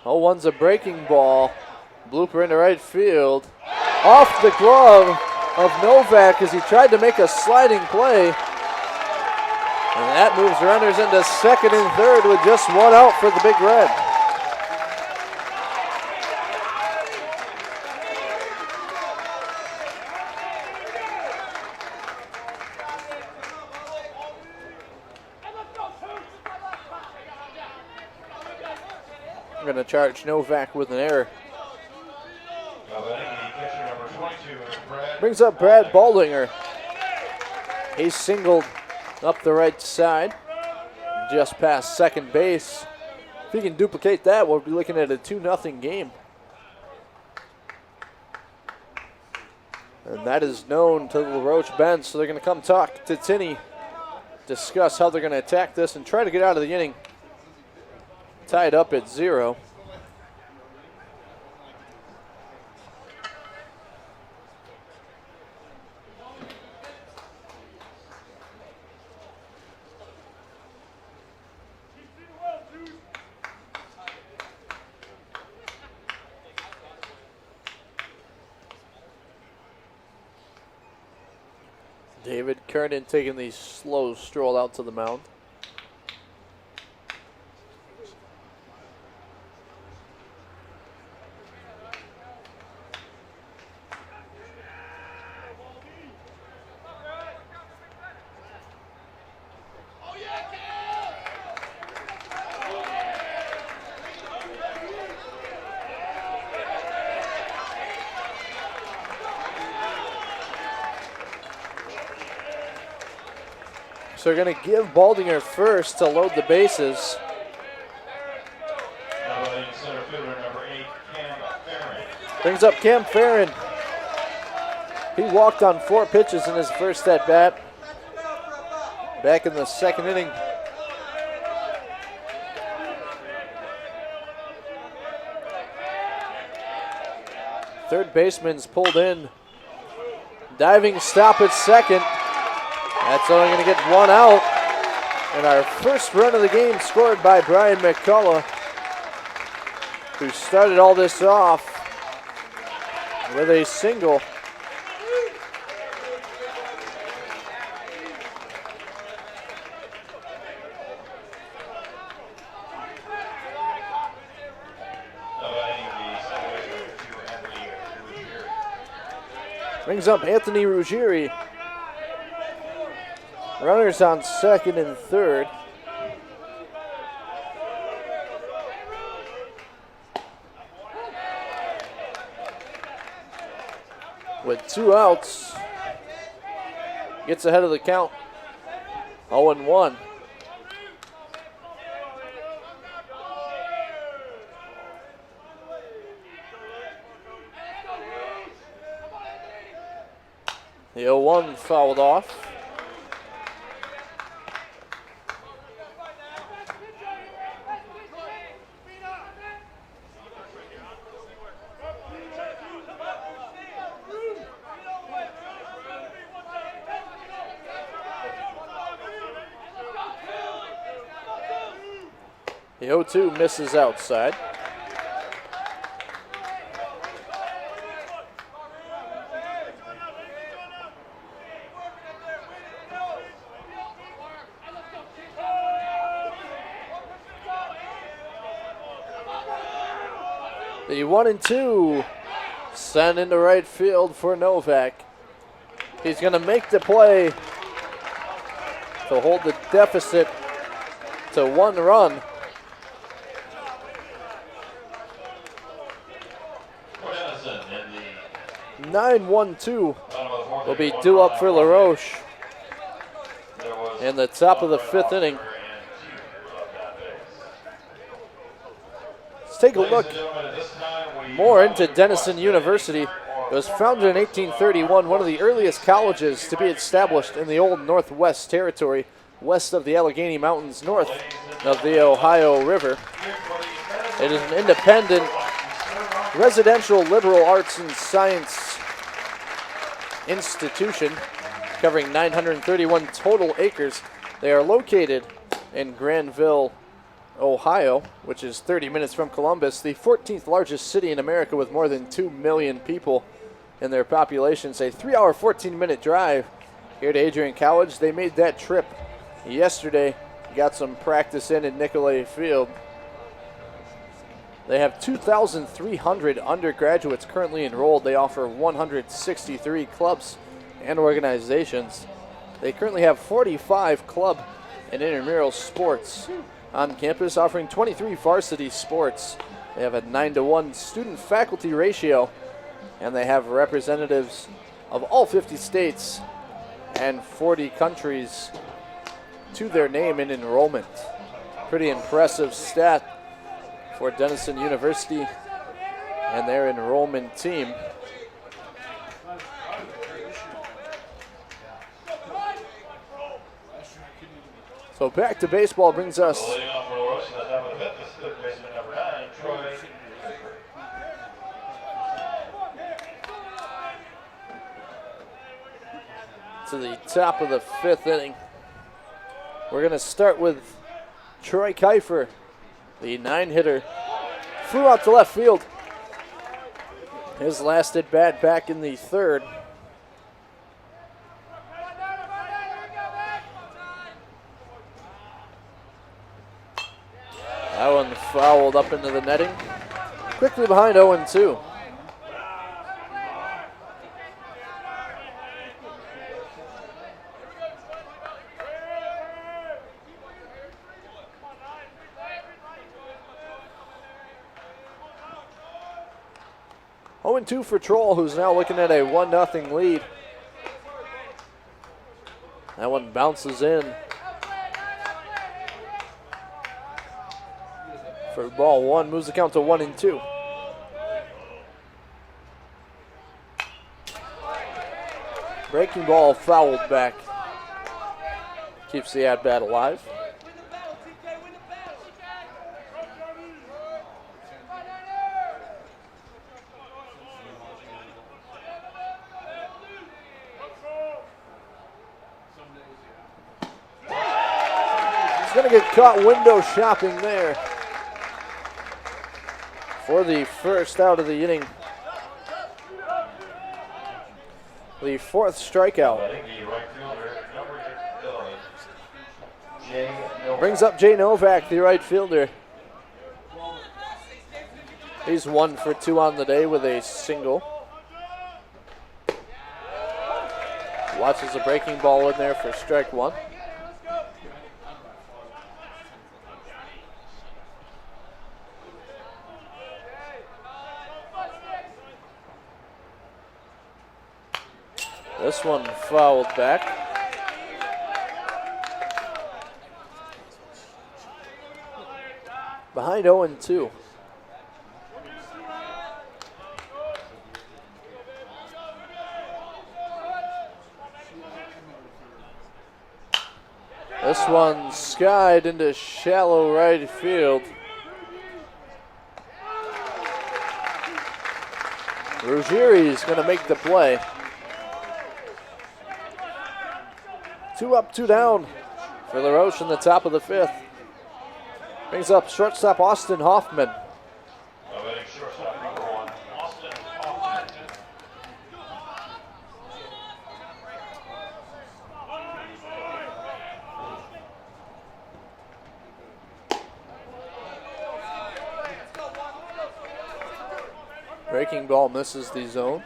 0-1's a breaking ball. Blooper into right field. Off the glove of Novak as he tried to make a sliding play. And that moves runners into second and third with just one out for the Big Red. Going to charge Novak with an error. Brings up Brad Baldinger. He singled up the right side, just past second base. If he can duplicate that, we'll be looking at a 2-0 game. And that is known to the LaRoche bench, so they're going to come talk to Tinney, discuss how they're going to attack this and try to get out of the inning tied up at 0. David Kernan taking the slow stroll out to the mound. So they're going to give Baldinger first to load the bases. Brings up Cam Farron. He walked on 4 pitches in his first at-bat. Back in the second inning. Third baseman's pulled in. Diving stop at second. That's only going to get one out. And our first run of the game scored by Brian McCullough, who started all this off with a single. Brings up Anthony Ruggieri. Runners on second and third. With 2 outs, gets ahead of the count. 0-1. The 0-1 fouled off. The 0-2 misses outside. The 1-2 Sent into right field for Novak. He's going to make the play to hold the deficit to 1 run. For Denison in the 9-1-2 will be due up for LaRoche in the top of the 5th inning. Let's take a look more into Denison University. It was founded in 1831, one of the earliest colleges to be established in the old Northwest Territory, west of the Allegheny Mountains, north of the Ohio River. It is an independent, residential liberal arts and science institution covering 931 total acres. They are located in Granville, Ohio, which is 30 minutes from Columbus, the 14th largest city in America with more than 2 million people in their population. It's a 3-hour, 14-minute drive here to Adrian College. They made that trip yesterday, got some practice in Nicolay Field. They have 2,300 undergraduates currently enrolled. They offer 163 clubs and organizations. They currently have 45 club and intramural sports on campus, offering 23 varsity sports. They have a 9-to-1 student-faculty ratio, and they have representatives of all 50 states and 40 countries to their name in enrollment. Pretty impressive stat for Denison University and their enrollment team. So back to baseball brings us to the top of the 5th inning. We're going to start with Troy Kiefer, the 9-hitter. Flew out to left field. His last at bat back in the 3rd. That one fouled up into the netting. Quickly behind 0-2. Two for Troll, who's now looking at a 1-0 lead. That one bounces in for ball 1, moves the count to 1-2. Breaking ball fouled back. Keeps the at-bat alive. Going to get caught window shopping there for the first out of the inning. The 4th strikeout. Brings up Jay Novak, the right fielder. He's 1 for 2 on the day with a single. Watches a breaking ball in there for strike 1. This one fouled back. Behind 0-2. This one skied into shallow right field. Ruggieri's going to make the play. 2 up, 2 down for LaRoche in the top of the 5th. Brings up shortstop Austin Hoffman. Breaking ball misses the zone.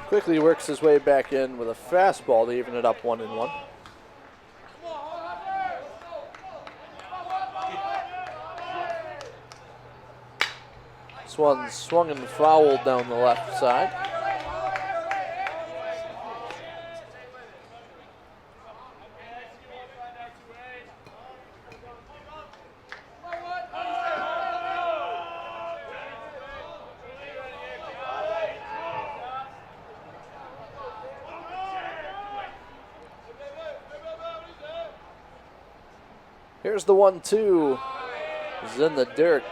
Quickly works his way back in with a fastball to even it up 1-1. This one swung and fouled down the left side. Here's the 1-2. It's in the dirt.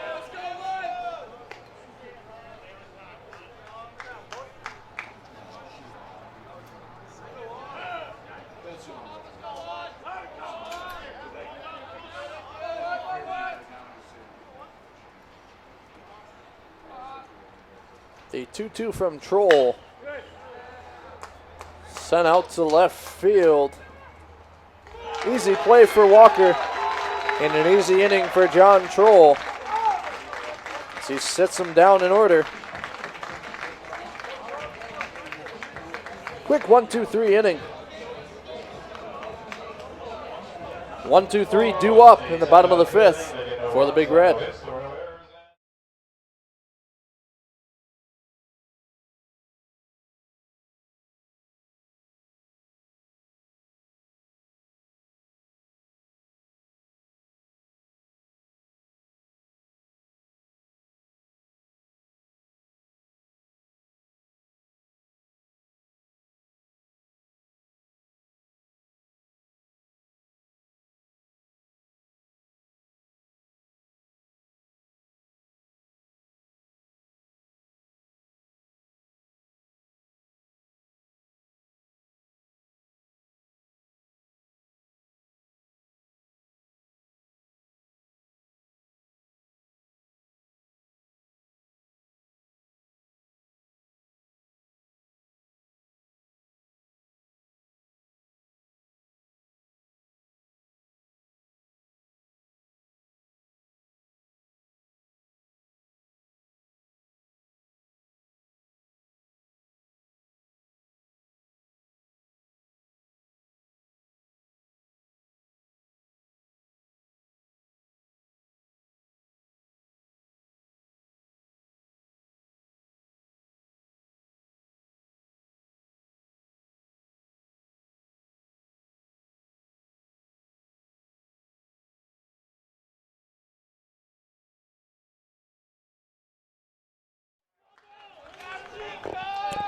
The 2-2 from Troll. Sent out to left field. Easy play for Walker. And an easy inning for John Troll as he sits him down in order. Quick 1-2-3 inning. 1-2-3 due up in the bottom of the fifth for the Big Red.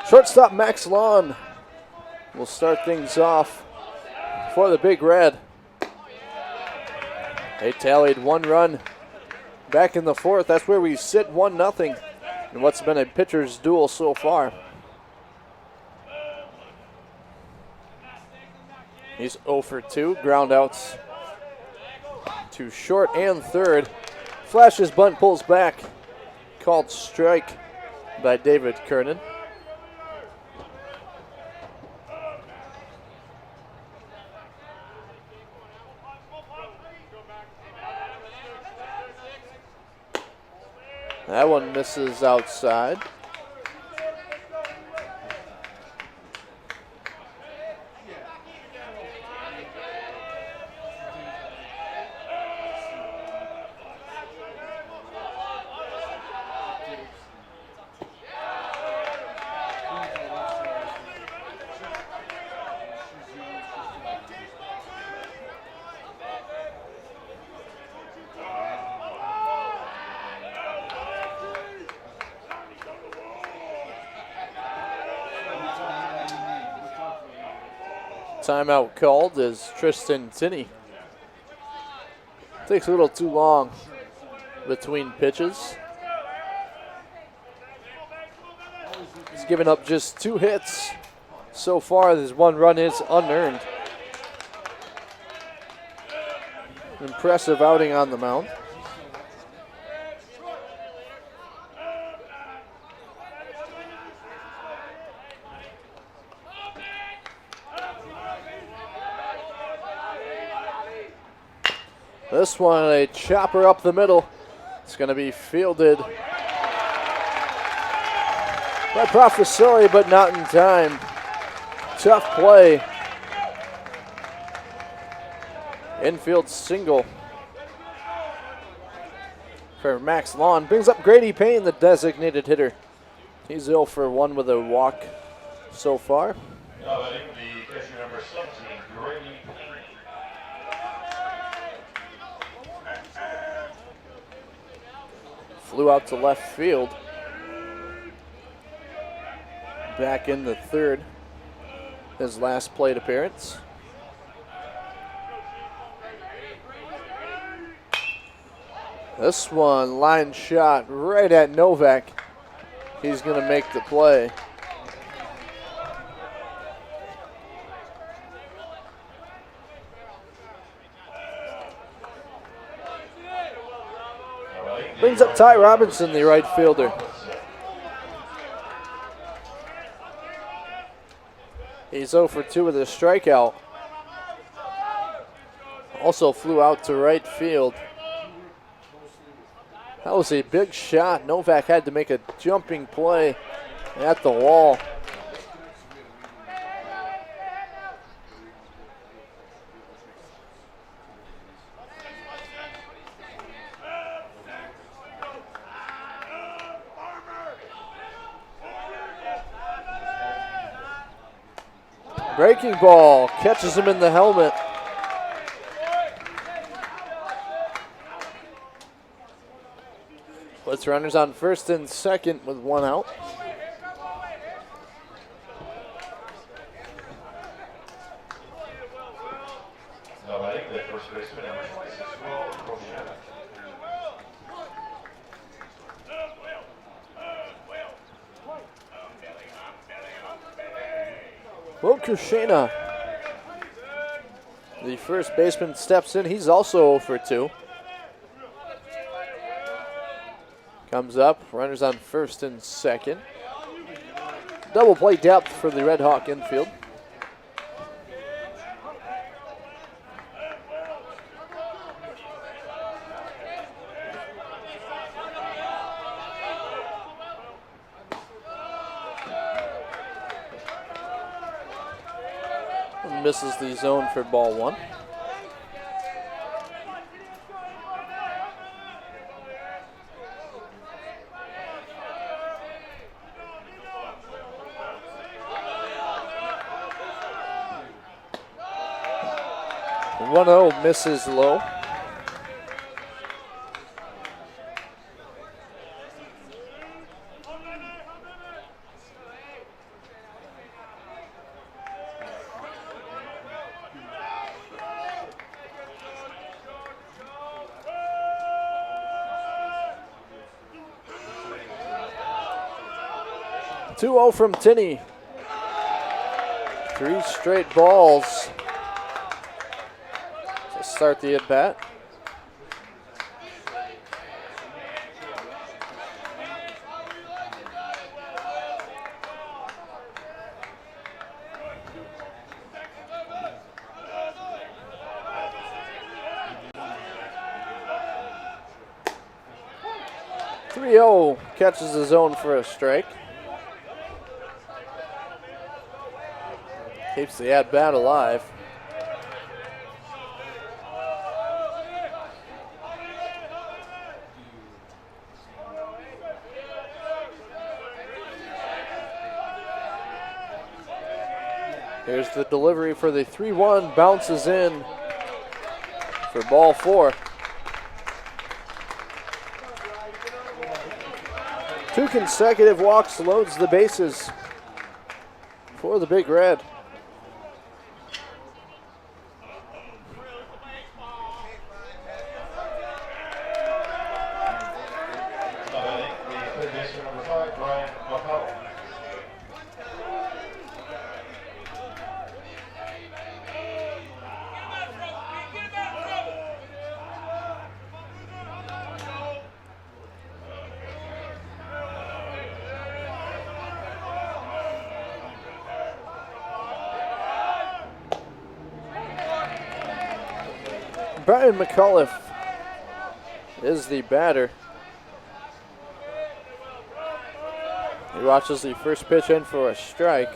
Shortstop Max Lawn will start things off for the Big Red. They tallied 1 run back in the fourth. That's where we sit 1-0 in what's been a pitcher's duel so far. He's 0 for 2. Ground outs to short and third. Flashes bunt, pulls back. Called strike by David Kernan. That one misses outside. Timeout called as Tristan Tinney takes a little too long between pitches. He's given up just 2 hits so far. His 1 run is unearned. Impressive outing on the mound. This one, a chopper up the middle. It's going to be fielded by Professori, but not in time. Tough play. Infield single for Max Lawn. Brings up Grady Payne, the designated hitter. He's 0 for 1 with a walk so far. Now batting the catcher number 17, Grady. Flew out to left field. Back in the third. His last plate appearance. This one, line shot right at Novak. He's going to make the play. Brings up Ty Robinson, the right fielder. He's 0 for 2 with a strikeout. Also flew out to right field. That was a big shot. Novak had to make a jumping play at the wall. Breaking ball, catches him in the helmet. Puts runners on first and second with 1 out. Now batting the first baseman number 26, Roche. Will Kushena, the first baseman, steps in. He's also 0 for 2. Comes up, runners on first and second. Double play depth for the Red Hawk infield. Misses the zone for ball 1. The 1-0 misses low. Two-0 from Tinney. 3 straight balls to start the at-bat. Catches the zone for a strike. Keeps the at-bat alive. Here's the delivery for the 3-1. Bounces in for ball 4. 2 consecutive walks, loads the bases for the Big Red. Brian McAuliffe is the batter. He watches the first pitch in for a strike.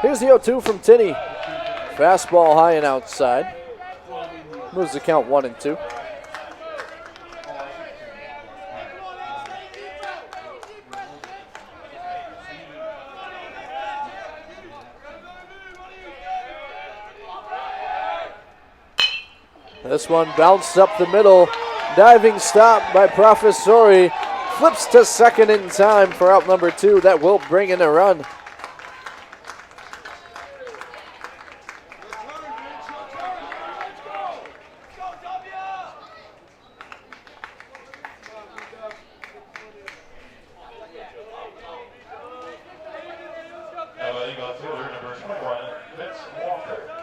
Here's the 0-2 from Tinney. Fastball high and outside. Moves the count 1-2. This one bounced up the middle. Diving stop by Professori. Flips to second in time for out number 2. That will bring in a run.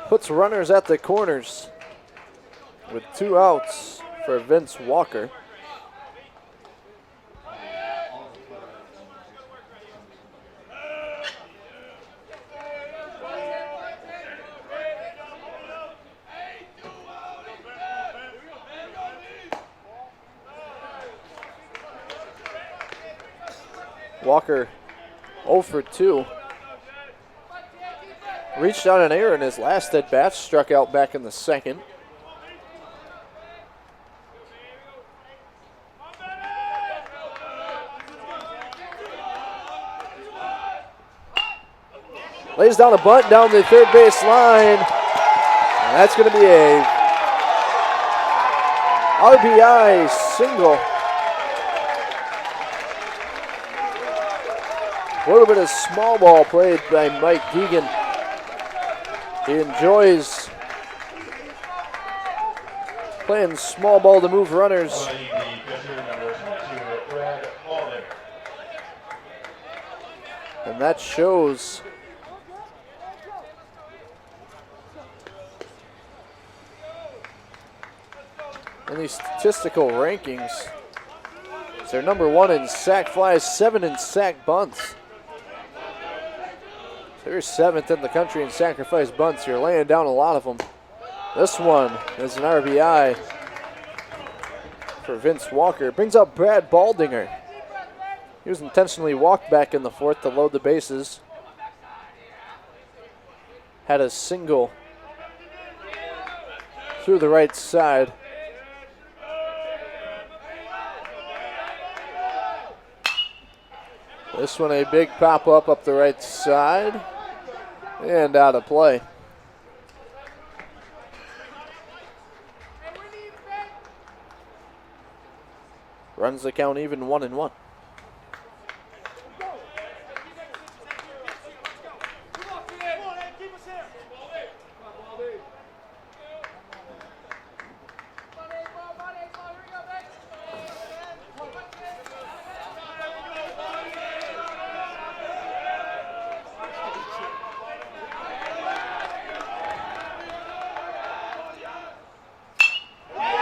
Puts runners at the corners with 2 outs for Vince Walker. Walker 0 for 2. Reached out an error in his last at bat, struck out back in the second. Lays down a bunt down the third base line. And that's going to be a RBI single. A little bit of small ball played by Mike Deegan. He enjoys playing small ball to move runners. And that shows. In these statistical rankings, they're number 1 in sac flies, 7 in sac bunts. They're 7th in the country in sacrifice bunts. You're laying down a lot of them. This one is an RBI for Vince Walker. Brings up Brad Baldinger. He was intentionally walked back in the 4th to load the bases. Had a single through the right side. This one a big pop-up up the right side and out of play. Runs the count even 1-1.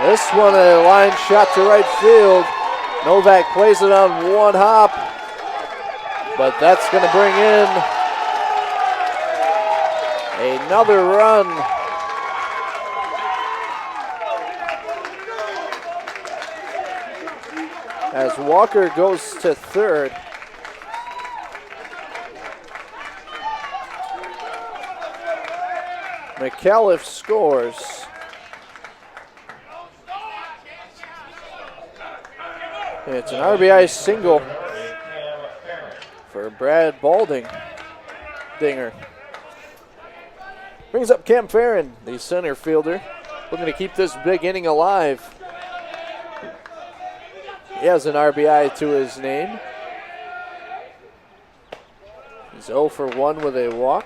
This one a line shot to right field. Novak plays it on one hop, but that's going to bring in another run. As Walker goes to third. McAuliffe scores. It's an RBI single for Brad Baldinger. Brings up Cam Farron, the center fielder, looking to keep this big inning alive. He has an RBI to his name. He's 0 for 1 with a walk.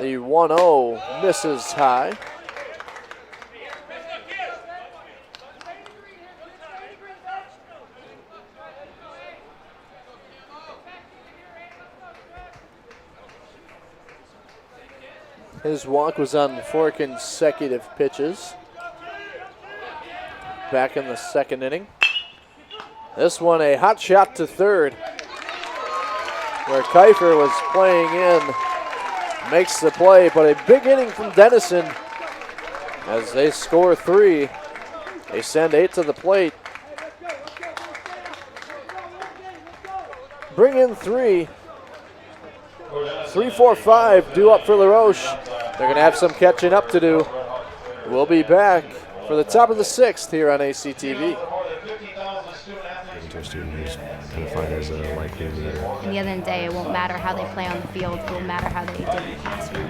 The 1-0 misses high. His walk was on 4 consecutive pitches. Back in the second inning. This one a hot shot to third, where Kiefer was playing in, makes the play, but a big inning from Denison as they score 3. They send 8 to the plate. Bring in 3. 3-4-5 due up for LaRoche. They're going to have some catching up to do. We'll be back for the top of the 6th here on ACTV. To a student who's identified as a likely leader. At the end of the day, it won't matter how they play on the field. It will matter how they did in the classroom.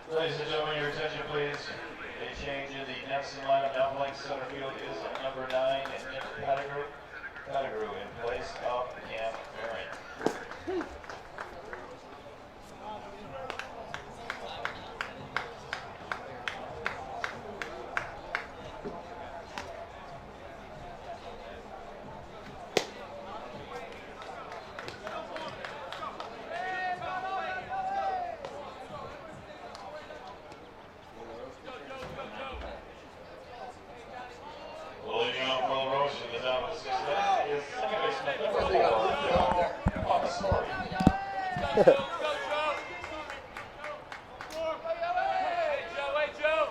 Ladies and gentlemen, your attention please. A change in the Denison lineup. Now playing center field is number 9, Nick Pettigrew in place of Cam Barron. Leading off for LaRoche in the top of the 6th is second baseman number 4, Joe.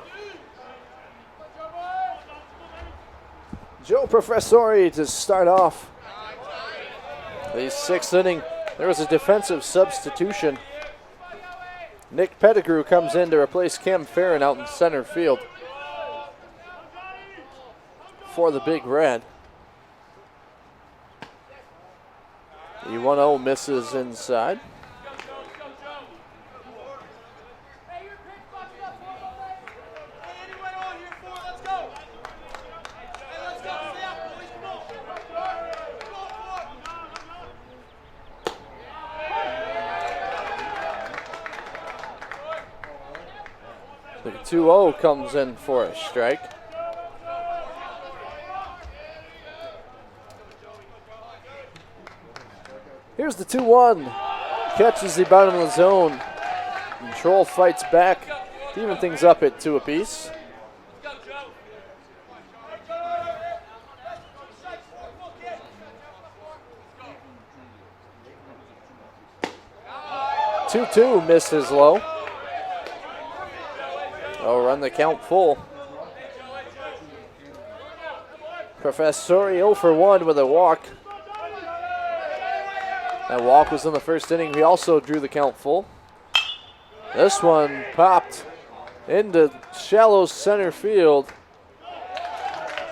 Joe Professori to start off the 6th inning. There was a defensive substitution. Nick Pettigrew comes in to replace Cam Farron out in center field for the Big Red. The 1-0 misses inside. The 2-0 comes in for a strike. Here's the 2-1. Catches the bottom of the zone. Control fights back, to even things up at 2 apiece. Two misses low. Oh, run the count full. Professori 0 for 1 with a walk. That walk was in the first inning. He also drew the count full. This one popped into shallow center field.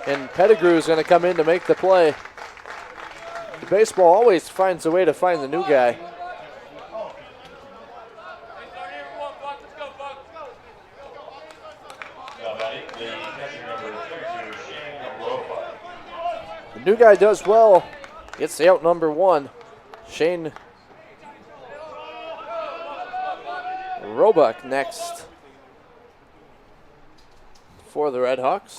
And Pettigrew is going to come in to make the play. The baseball always finds a way to find the new guy. The new guy does well. Gets the out number 1. Shane Roebuck next for the Red Hawks.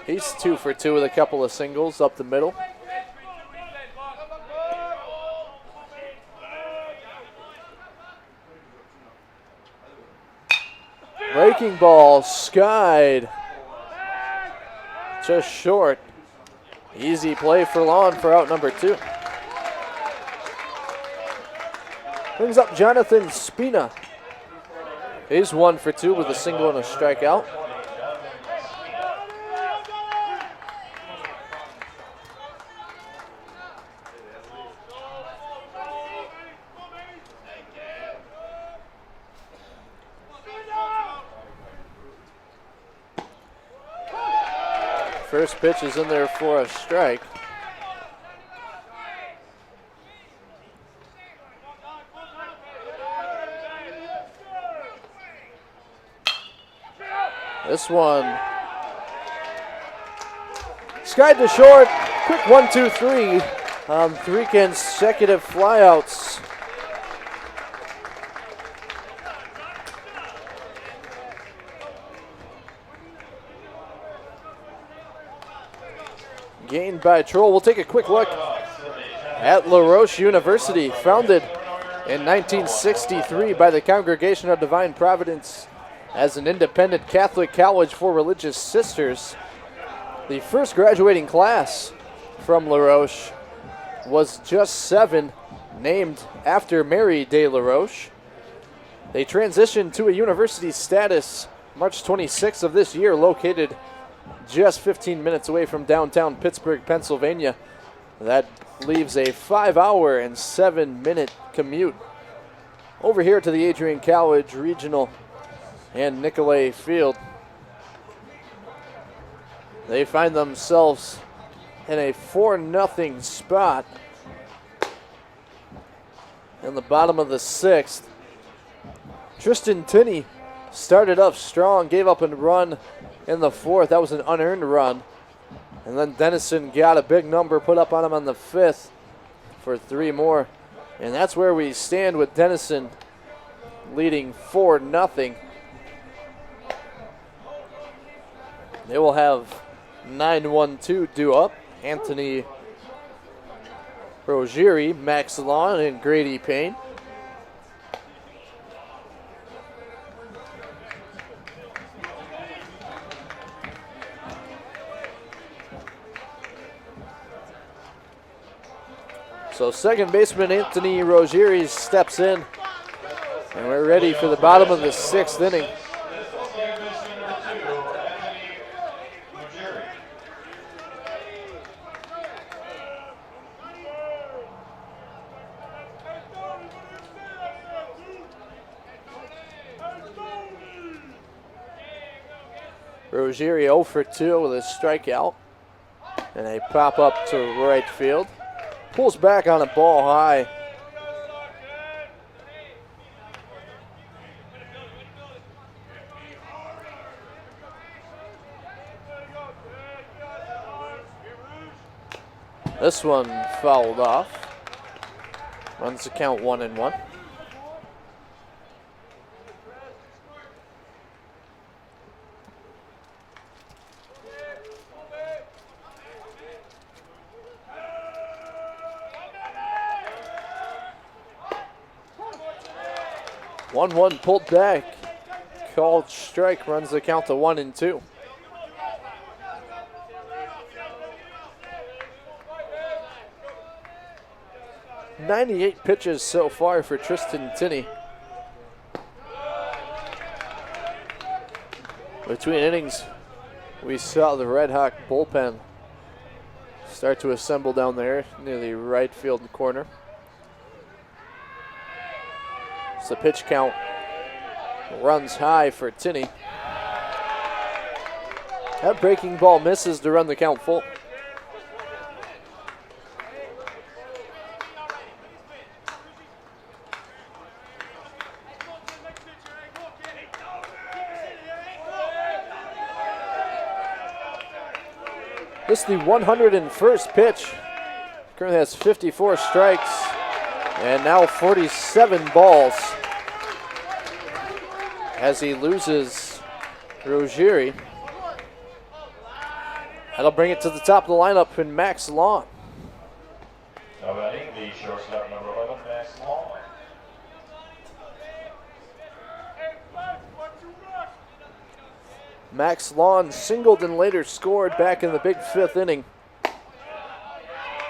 He's 2 for 2 with a couple of singles up the middle. Breaking ball skied just short. Easy play for Lawn for out number 2. Brings up Jonathan Spina. He's 1 for 2 with a single and a strikeout. First pitch is in there for a strike. This one skied to short. Quick 1-2-3 on 3 consecutive flyouts. Gained by Troll. We'll take a quick look at LaRoche University, founded in 1963 by the Congregation of Divine Providence as an independent Catholic college for religious sisters. The first graduating class from LaRoche was just 7, named after Mary de LaRoche. They transitioned to a university status March 26th of this year, located just 15 minutes away from downtown Pittsburgh, Pennsylvania. That leaves a 5-hour and 7-minute commute over here to the Adrian College Regional and Nicolay Field. They find themselves in a 4-0 spot in the bottom of the 6th. Tristan Tinney started up strong, gave up a run in the 4th. That was an unearned run. And then Denison got a big number put up on him on the 5th for 3 more. And that's where we stand with Denison leading 4-0. They will have 9-1-2 due up. Anthony Rogeri, Max Lawn, and Grady Payne. So second baseman Anthony Rogeri steps in, and we're ready for the bottom of the 6th inning. Rogeri 0 for 2 with a strikeout and a pop up to right field. Pulls back on a ball high. This one fouled off. Runs the count 1-1. One pulled back, called strike, runs the count to 1-2. "98 pitches so far for Tristan Tinney. Between innings, we saw the Red Hawk bullpen start to assemble down there near the right field corner. The pitch count runs high for Tinney. That breaking ball misses to run the count full. This is the 101st pitch. Currently has 54 strikes and now 47 balls as he loses Rogeri. That'll bring it to the top of the lineup in Max Lawn. Now batting the shortstop number 11, Max Lawn. Max Lawn singled and later scored back in the big 5th inning.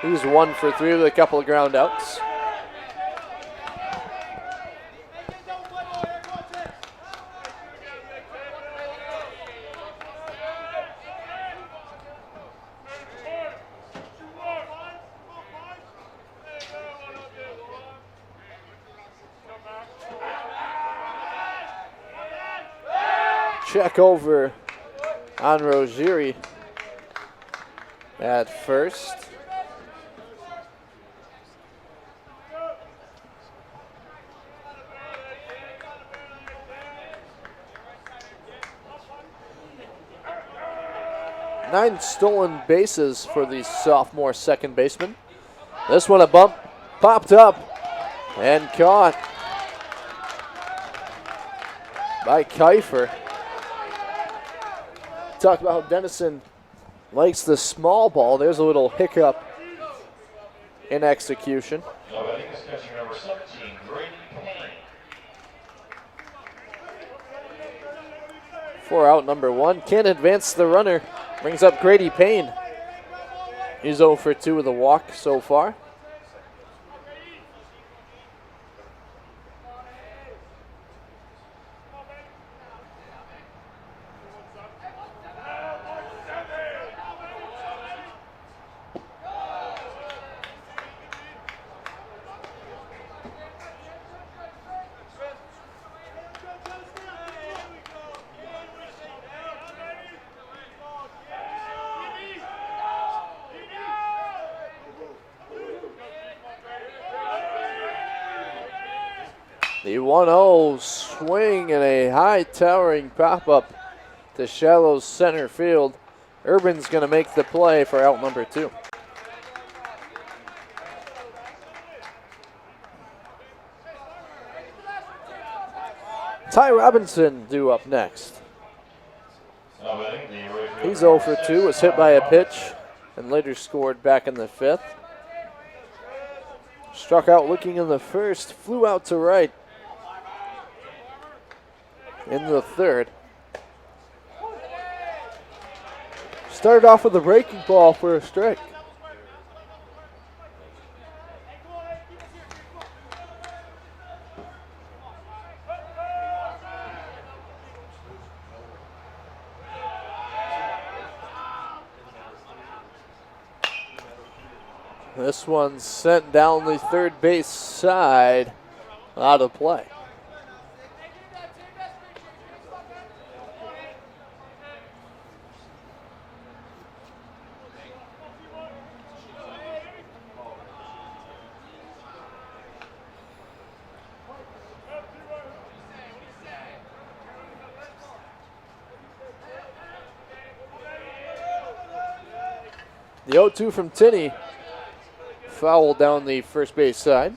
He's 1 for 3 with a couple of ground outs. check over on Rogeri at first. Nine stolen bases for the sophomore second baseman. This one a bump, popped up and caught by Kiefer. Talked about how Denison likes the small ball. There's a little hiccup in execution. Now batting is catcher number 17, Grady Payne. For out number one. Can't advance the runner. Brings up Grady Payne. He's 0 for 2 with a walk so far. The 1-0 swing and a high towering pop-up to shallow center field. Urban's going to make the play for out number 2. Ty Robinson due up next. He's 0 for 2, was hit by a pitch and later scored back in the 5th. Struck out looking in the first, flew out to right in the 3rd. Started off with a breaking ball for a strike. This one's sent down the third base side, out of play. The 0-2 from Tinney. Foul down the first base side.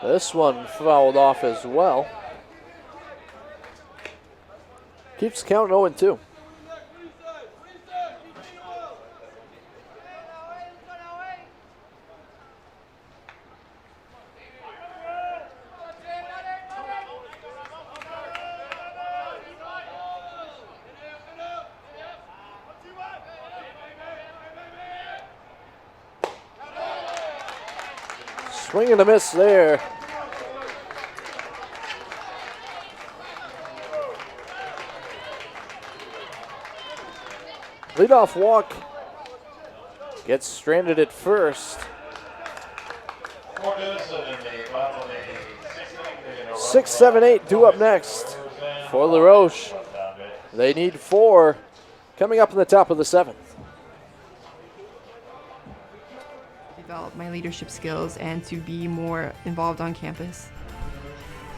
This one fouled off as well. Keeps count 0-2. Swing and a miss there. Leadoff walk gets stranded at first. 6, 7, 8 due up next for LaRoche. They need 4 coming up in the top of the 7th. Develop my leadership skills and to be more involved on campus.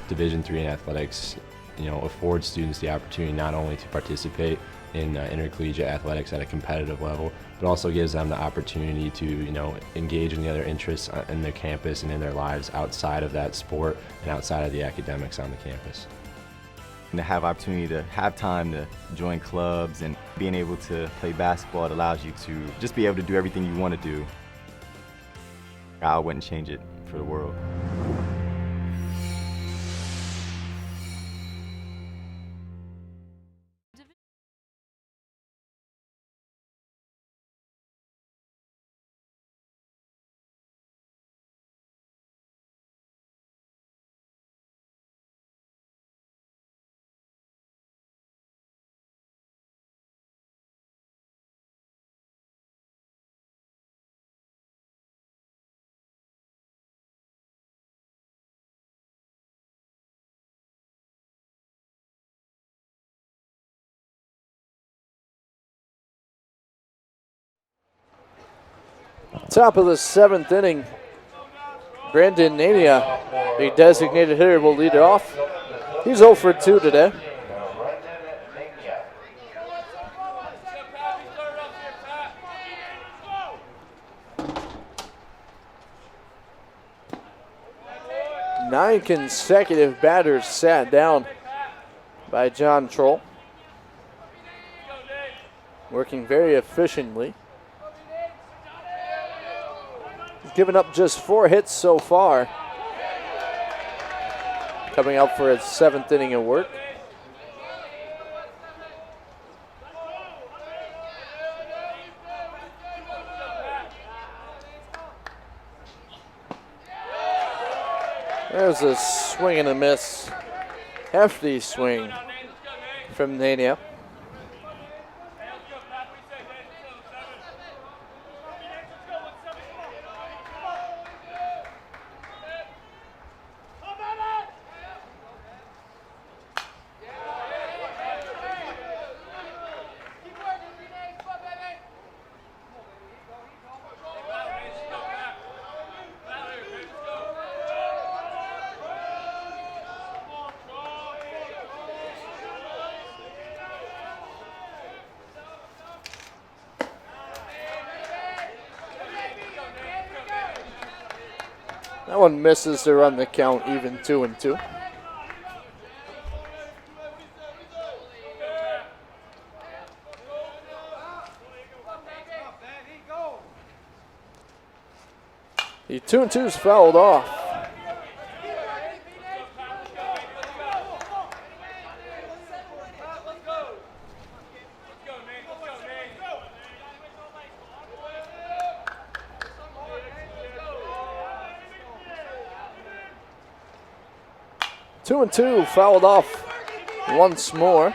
Division III in athletics, affords students the opportunity not only to participate in intercollegiate athletics at a competitive level, but also gives them the opportunity to, engage in the other interests in their campus and in their lives outside of that sport and outside of the academics on the campus. And to have opportunity to have time to join clubs and being able to play basketball, it allows you to just be able to do everything you want to do. I wouldn't change it for the world. Top of the 7th inning, Brandon Nania, a designated hitter, will lead it off. He's 0 for 2 today. Nine consecutive batters sat down by John Troll, working very efficiently. He's given up just 4 hits so far, coming up for his 7th inning of work. There's a swing and a miss. Hefty swing from Nania. That one misses to run the count even 2-2. The 2-2's fouled off. Two and two fouled off once more.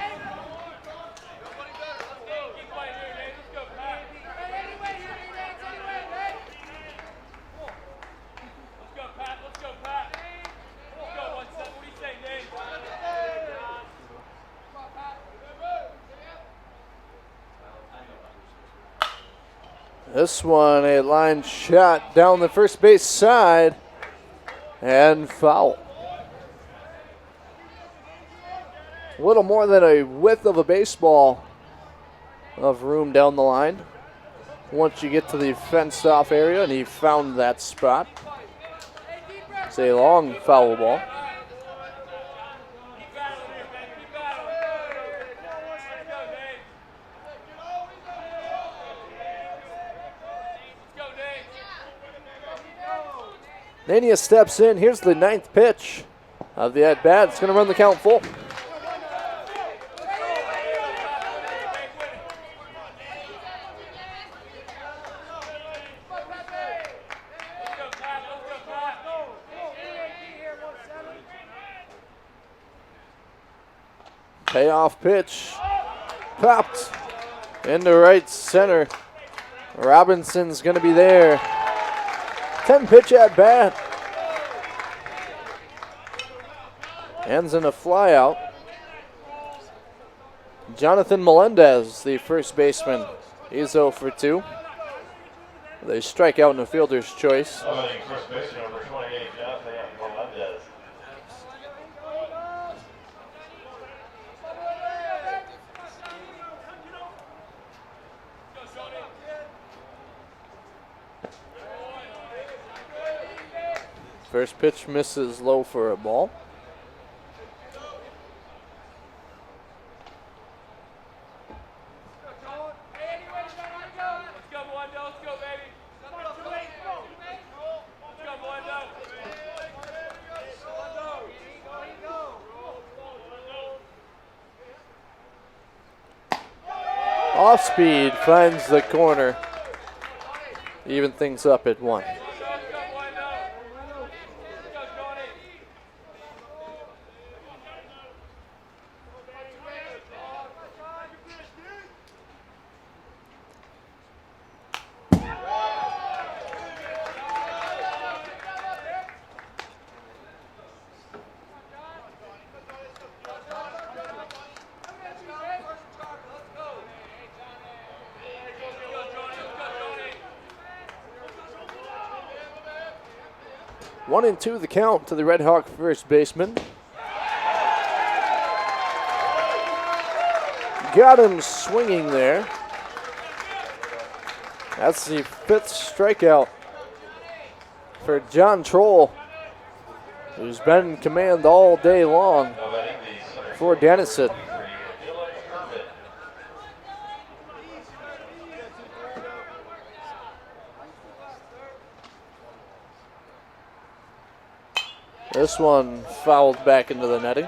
This one, a line shot down the first base side and foul. A little more than a width of a baseball of room down the line once you get to the fenced off area, and he found that spot. It's a long foul ball. Nania steps in. Here's the 9th pitch of the at-bat. It's going to run the count full. Payoff pitch. Popped into right center. Robinson's going to be there. 10 pitch at bat. Ends in a fly out. Jonathan Melendez, the first baseman. He's 0 for 2. They strike out in the fielder's choice. First baseman number 28, Jonathan Melendez. First pitch misses low for a ball. Off speed finds the corner. Even things up at 1. 1-2 the count to the Red Hawk first baseman. Got him swinging there. That's the 5th strikeout for John Troll, who's been in command all day long for Denison. This one fouled back into the netting.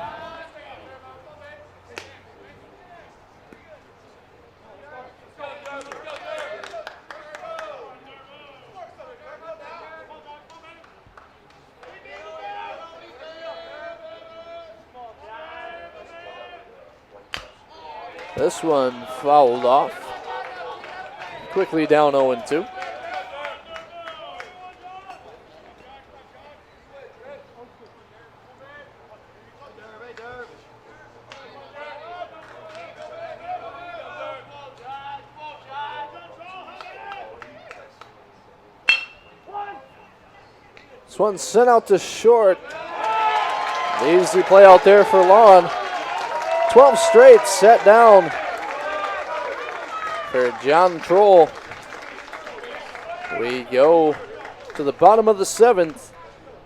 This one fouled off. Quickly down 0-2. This one sent out to short. Easy play out there for Lon. 12 straight set down for John Troll. We go to the bottom of the 7th.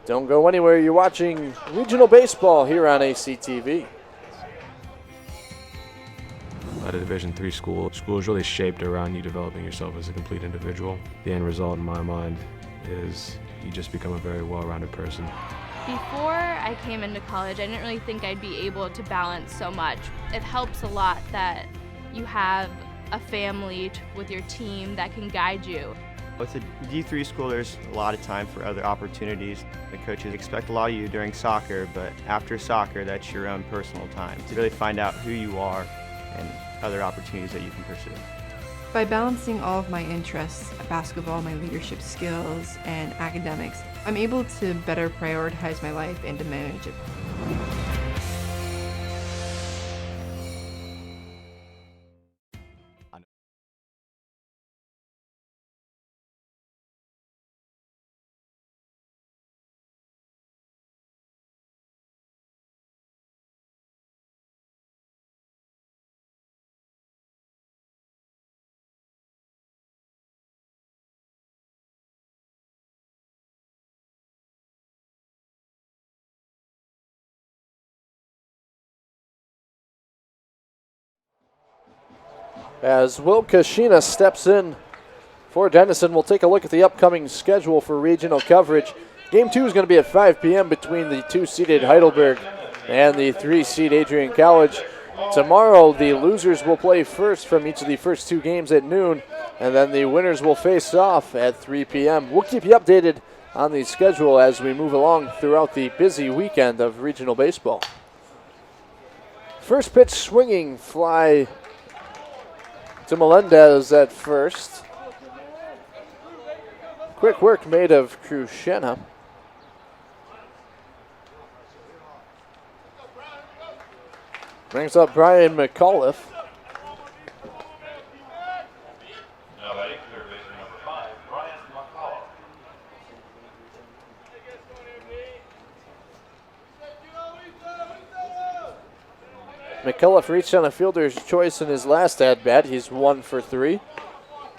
Don't go anywhere. You're watching regional baseball here on ACTV. At a Division III school is really shaped around you developing yourself as a complete individual. The end result in my mind is you just become a very well-rounded person. Before I came into college, I didn't really think I'd be able to balance so much. It helps a lot that you have a family with your team that can guide you. With a D3 school, there's a lot of time for other opportunities. The coaches expect a lot of you during soccer, but after soccer, that's your own personal time to really find out who you are and other opportunities that you can pursue. By balancing all of my interests, basketball, my leadership skills, and academics, I'm able to better prioritize my life and to manage it. As Will Kashina steps in for Denison, we'll take a look at the upcoming schedule for regional coverage. Game 2 is going to be at 5 p.m. between the 2-seeded Heidelberg and the 3-seed Adrian College. Tomorrow, the losers will play first from each of the first 2 games at noon, and then the winners will face off at 3 p.m. We'll keep you updated on the schedule as we move along throughout the busy weekend of regional baseball. First pitch swinging, fly to Melendez at first. Quick work made of Krushena. Brings up Brian McAuliffe. Now batting, third baseman number 5, Brian McCullough. McAuliffe reached on a fielder's choice in his last at-bat. He's 1 for 3.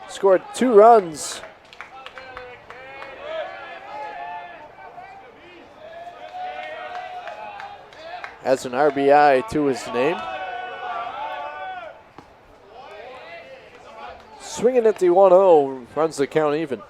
Scored 2 runs. Has an RBI to his name. Swinging at the 1-0, runs the count even.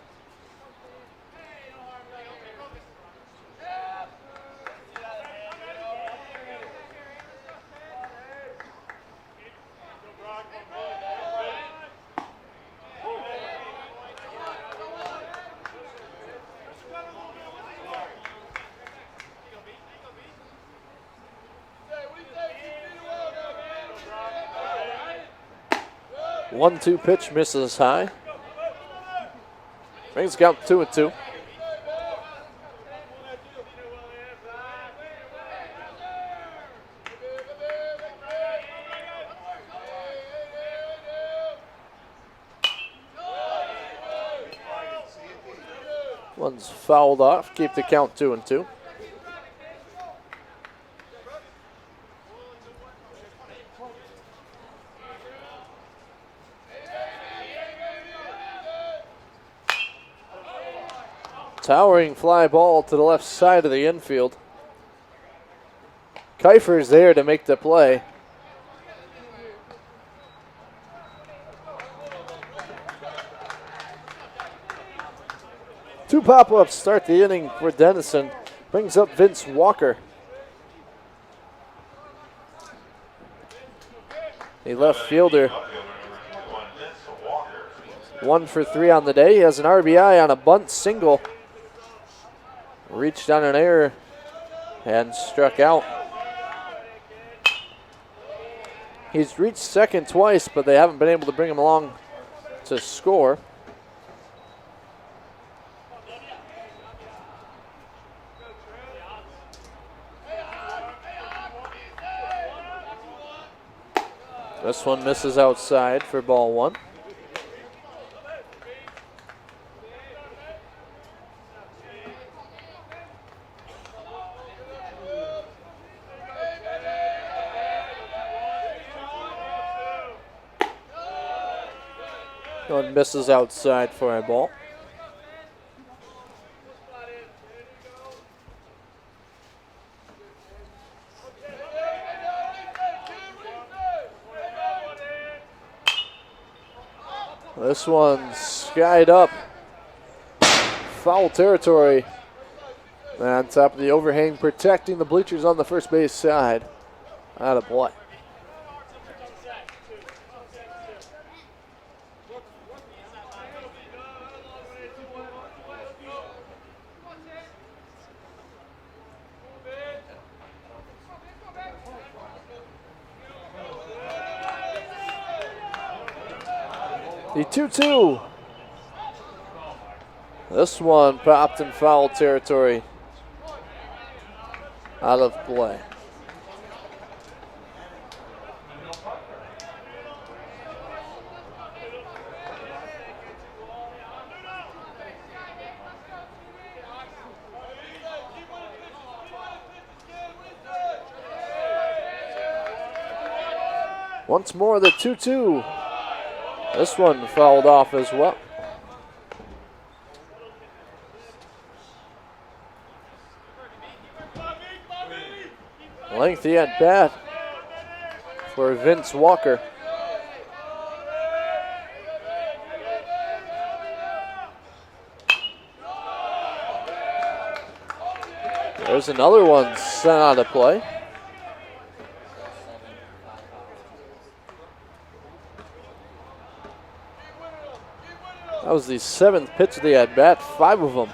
One-two pitch misses high. Brings the count 2-2. One's fouled off. Keep the count 2-2. Towering fly ball to the left side of the infield. Kiefer's there to make the play. Two pop-ups start the inning for Denison. Brings up Vince Walker. The left fielder. 1 for 3 on the day. He has an RBI on a bunt single. Reached on an error and struck out. He's reached second twice, but they haven't been able to bring him along to score. This one misses outside for ball 1. One misses outside for a ball. This one's skied up. Foul territory. On top of the overhang, protecting the bleachers on the first base side. Out of play. The 2-2. This one popped in foul territory. Out of play. Once more, the 2-2. This one fouled off as well. Lengthy at bat for Vince Walker. There's another one sent out of play. That was the 7th pitch of the at-bat. 5 of them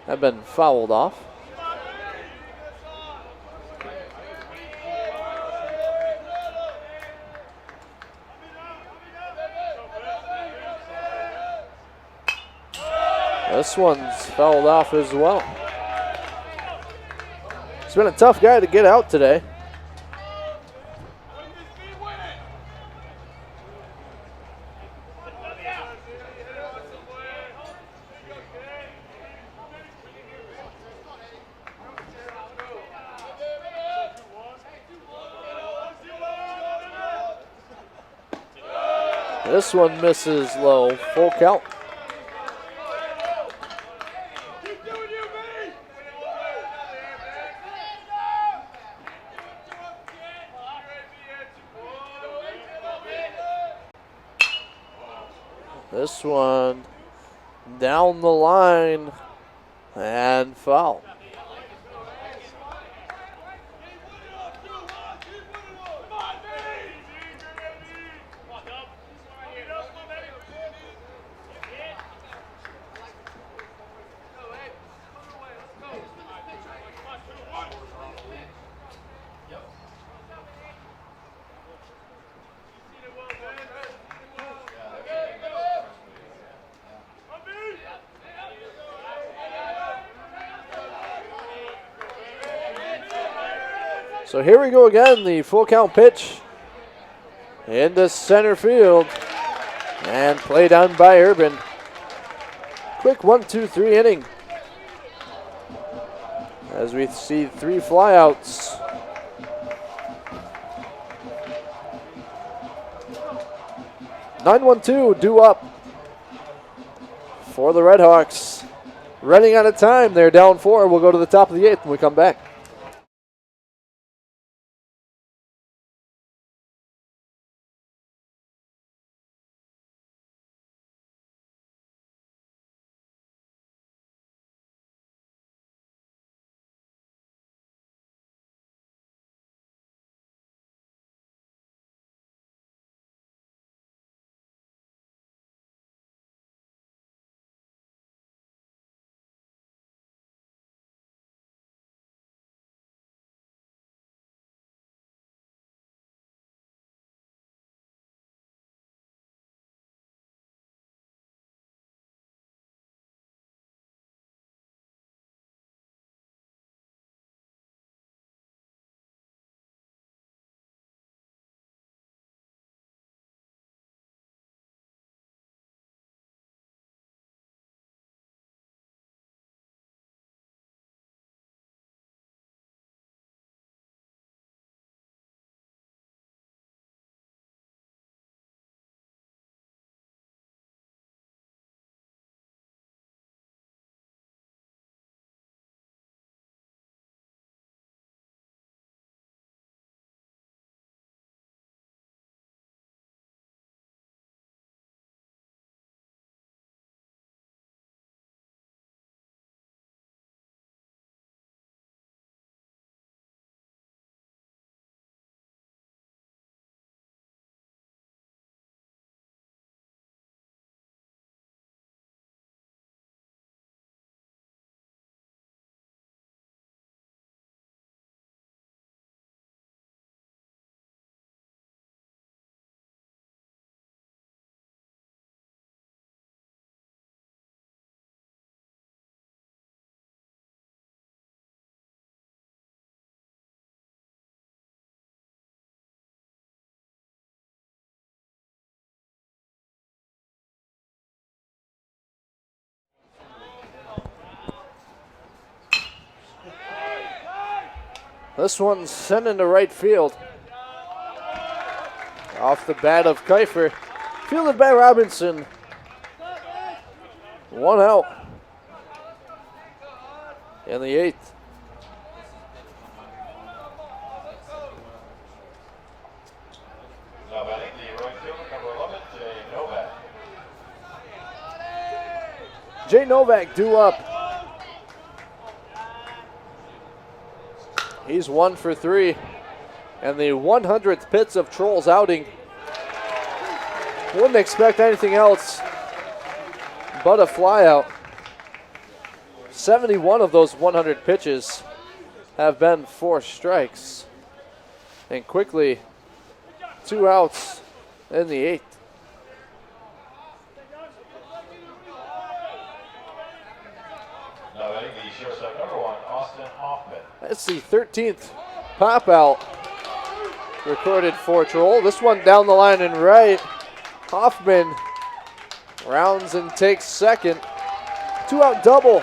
have been fouled off. This one's fouled off as well. It's been a tough guy to get out today. This one misses low, full count. This one down the line and foul. So here we go again, the full count pitch into center field and play down by Urban. Quick 1-2-3 inning as we see 3 flyouts. (9-1-2) due up for the Redhawks. Running out of time. They're down 4. We'll go to the top of the 8th when we come back. This one's sent into right field. Off the bat of Kiefer. Fielded by Robinson. 1 out in the 8th. Now batting the right fielder, number 11, Jay Novak. Jay Novak due up. He's 1 for 3. And the 100th Pits of Trolls outing. Wouldn't expect anything else but a flyout. 71 of those 100 pitches have been 4 strikes. And quickly, 2 outs in the 8th. Now batting the shortstop, number 1, Austin Hoffman. That's the 13th pop out recorded for Troll. This one down the line and right. Hoffman rounds and takes second. 2-out double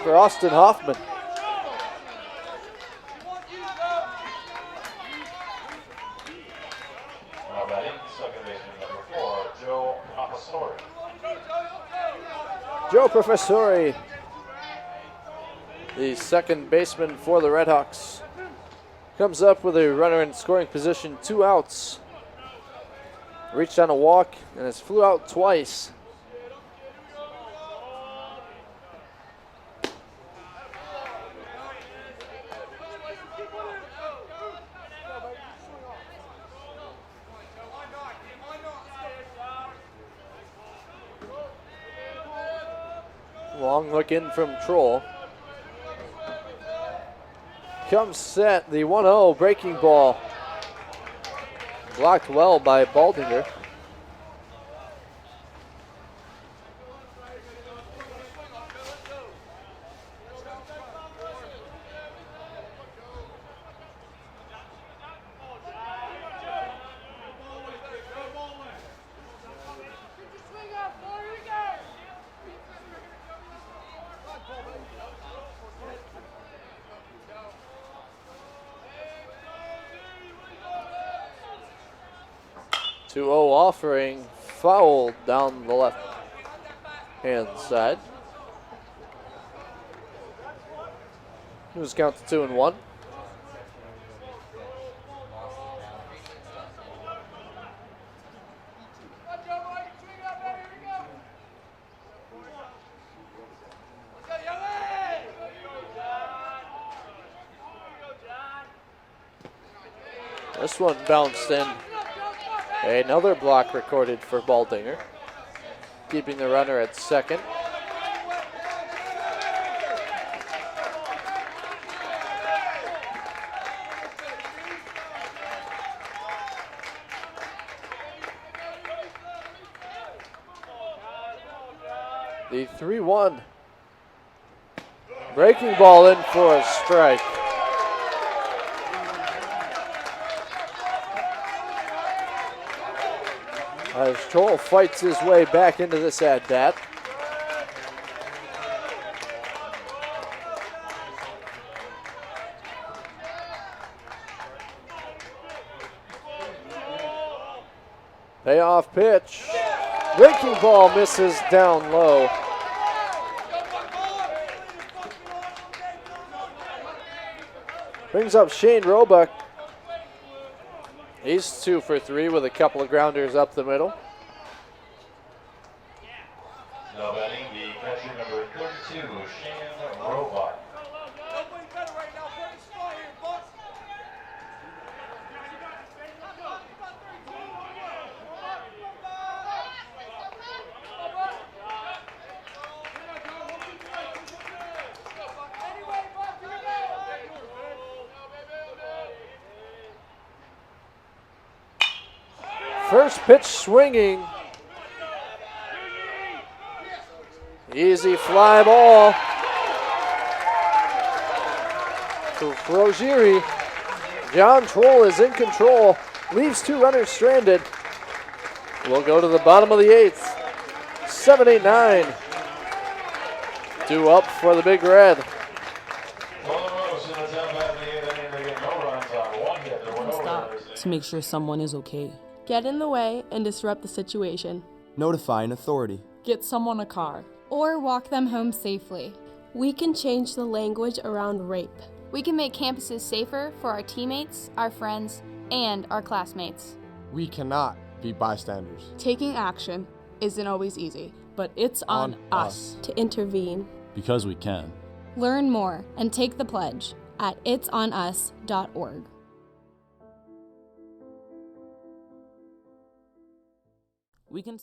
for Austin Hoffman. Now batting second baseman, number 4, Joe Professori. Joe Professori, the second baseman for the Redhawks, comes up with a runner in scoring position, 2 outs. Reached on a walk and has flew out twice. Long look in from Troll. Comes set, the 1-0 breaking ball. Blocked well by Baldinger. 2-0 offering foul down the left hand side. News count to 2-1. This one bounced in. Another block recorded for Baldinger, keeping the runner at second. The 3-1. Breaking ball in for a strike. As Joel fights his way back into this at-bat. Payoff pitch. Breaking ball misses down low. Brings up Shane Roebuck. He's 2 for 3 with a couple of grounders up the middle. Now batting the catcher number 32, Shane Roebuck. First pitch swinging. Easy fly ball to Rogeri. John Troll is in control. Leaves 2 runners stranded. We'll go to the bottom of the 8th. 7-8-9. 2 up for the Big Red. Stop to make sure someone is okay. Get in the way and disrupt the situation. Notify an authority. Get someone a car. Or walk them home safely. We can change the language around rape. We can make campuses safer for our teammates, our friends, and our classmates. We cannot be bystanders. Taking action isn't always easy, But it's on us. to intervene. Because we can. Learn more and take the pledge at itsonus.org. We can.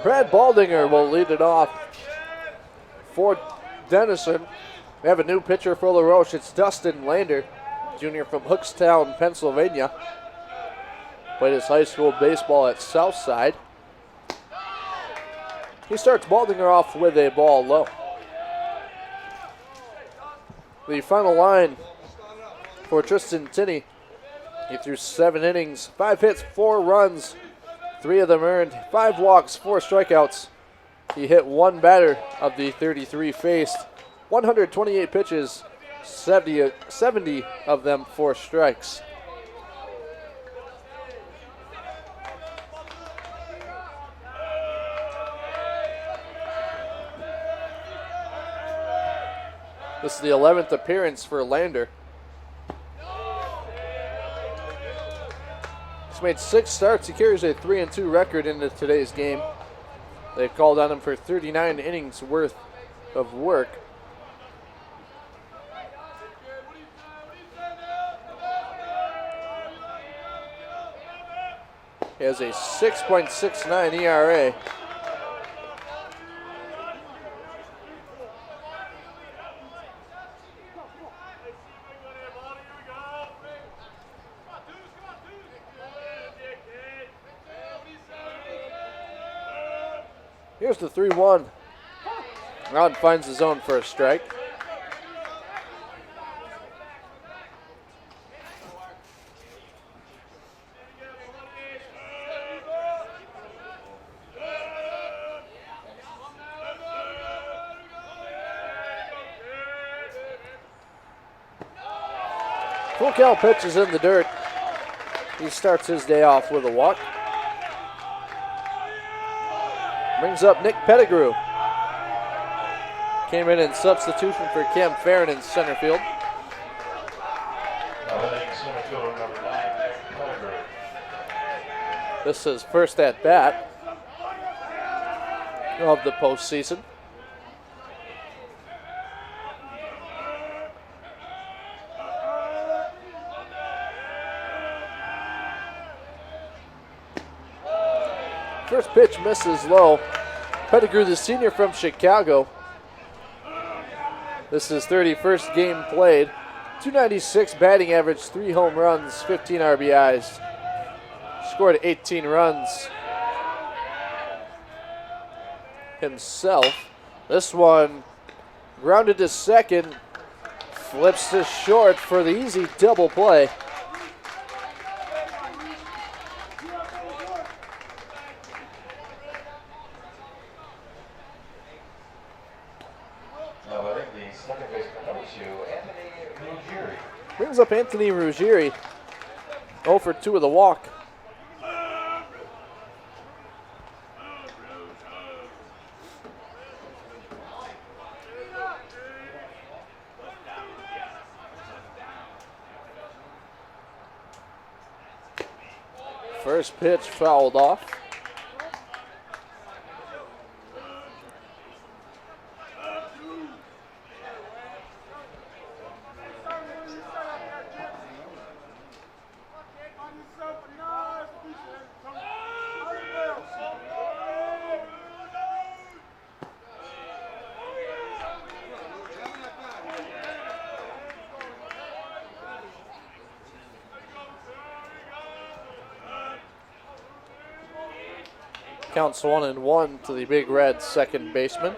Brad Baldinger will lead it off for Denison. We have a new pitcher for LaRoche. It's Dustin Lander, junior from Hookstown, Pennsylvania. Played his high school baseball at Southside. He starts Baldinger off with a ball low. The final line for Tristan Tinney. He threw 7 innings, 5 hits, 4 runs, 3 of them earned, 5 walks, 4 strikeouts. He hit 1 batter of the 33 faced, 128 pitches, 70 of them 4 strikes. This is the 11th appearance for Lander. He's made 6 starts. He carries a 3-2 record into today's game. They've called on him for 39 innings worth of work. He has a 6.69 ERA. Here's the 3-1. Rod finds the zone for a strike. Full count pitch is in the dirt. He starts his day off with a walk. Brings up Nick Pettigrew. Came in substitution for Cam Farron in center field. Center fielder number 9, Nick Pettigrew. This is first at bat of the postseason. First pitch misses low. Pettigrew, the senior from Chicago. This is 31st game played. 296 batting average, 3 home runs, 15 RBIs. Scored 18 runs himself. This one grounded to second. Flips to short for the easy double play. Brings up Anthony Ruggieri. 0 for 2 with a walk. First pitch fouled off. Counts 1-1 to the Big Red second baseman.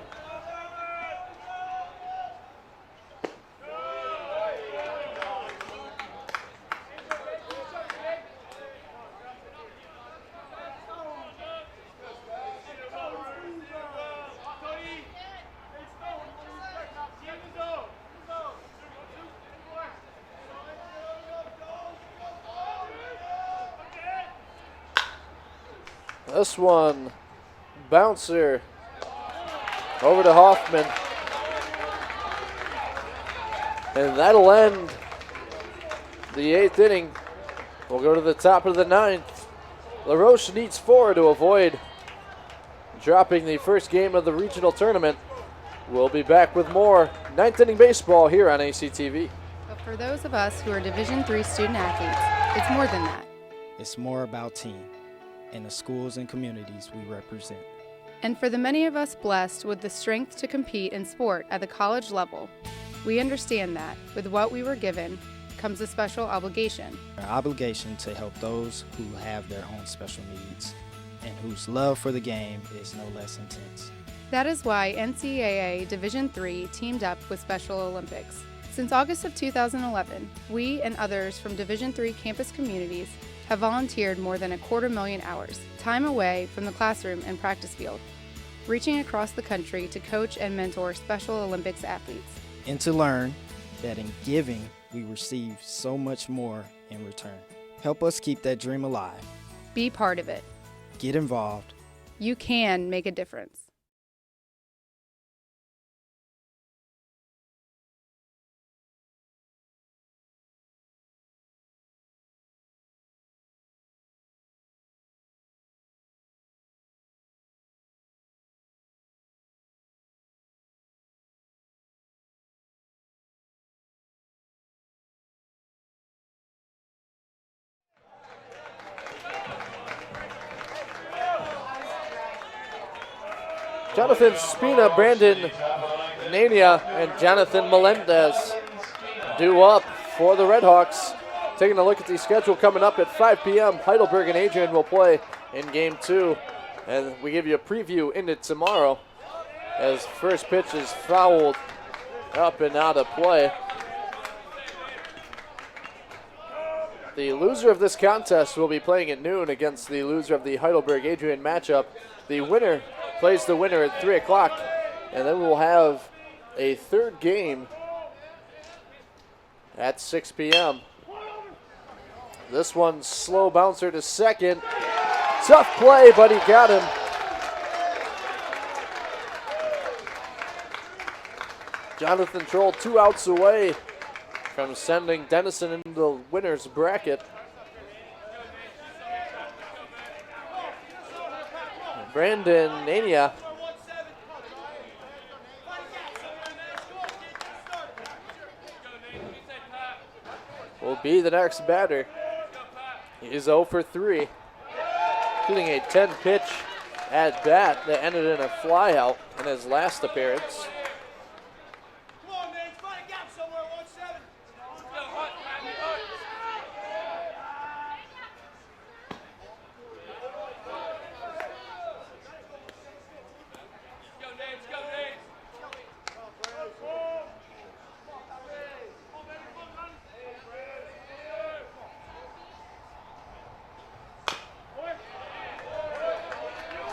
This one, bouncer over to Hoffman. And that'll end the 8th inning. We'll go to the top of the 9th. LaRoche needs 4 to avoid dropping the first game of the regional tournament. We'll be back with more 9th inning baseball here on ACTV. But for those of us who are Division III student athletes, it's more than that. It's more about team and the schools and communities we represent. And for the many of us blessed with the strength to compete in sport at the college level, We understand that, with what we were given, comes a special obligation. Our obligation to help those who have their own special needs and whose love for the game is no less intense. That is why NCAA Division III teamed up with Special Olympics. Since August of 2011, we and others from Division III campus communities have volunteered more than 250,000 hours, time away from the classroom and practice field, reaching across the country to coach and mentor Special Olympics athletes. And to learn that in giving, we receive so much more in return. Help us keep that dream alive. Be part of it. Get involved. You can make a difference. Jonathan Spina, Brandon Nania, and Jonathan Melendez due up for the Redhawks. Taking a look at the schedule coming up at 5 p.m. Heidelberg and Adrian will play in Game 2. And we give you a preview into tomorrow as first pitch is fouled up and out of play. The loser of this contest will be playing at noon against the loser of the Heidelberg-Adrian matchup. The winner plays the winner at 3 o'clock, and then we'll have a third game at 6 p.m. This one's slow bouncer to second. Tough play, but he got him. Jonathan Troll 2 outs away from sending Denison into the winner's bracket. Brandon Nania will be the next batter. He's 0 for 3, shooting a 10-pitch at bat that ended in a flyout in his last appearance.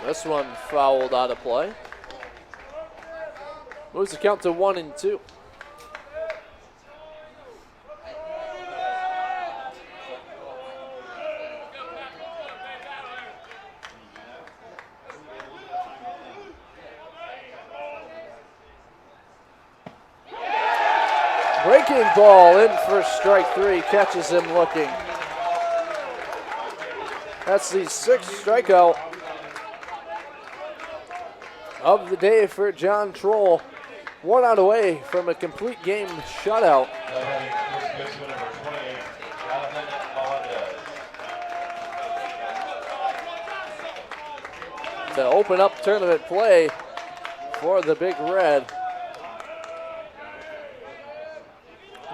This one fouled out of play. Moves the count to 1-2. Breaking ball in for strike 3, catches him looking. That's the 6th strikeout of the day for John Troll. 1 out away from a complete game shutout. To open up tournament play for the Big Red.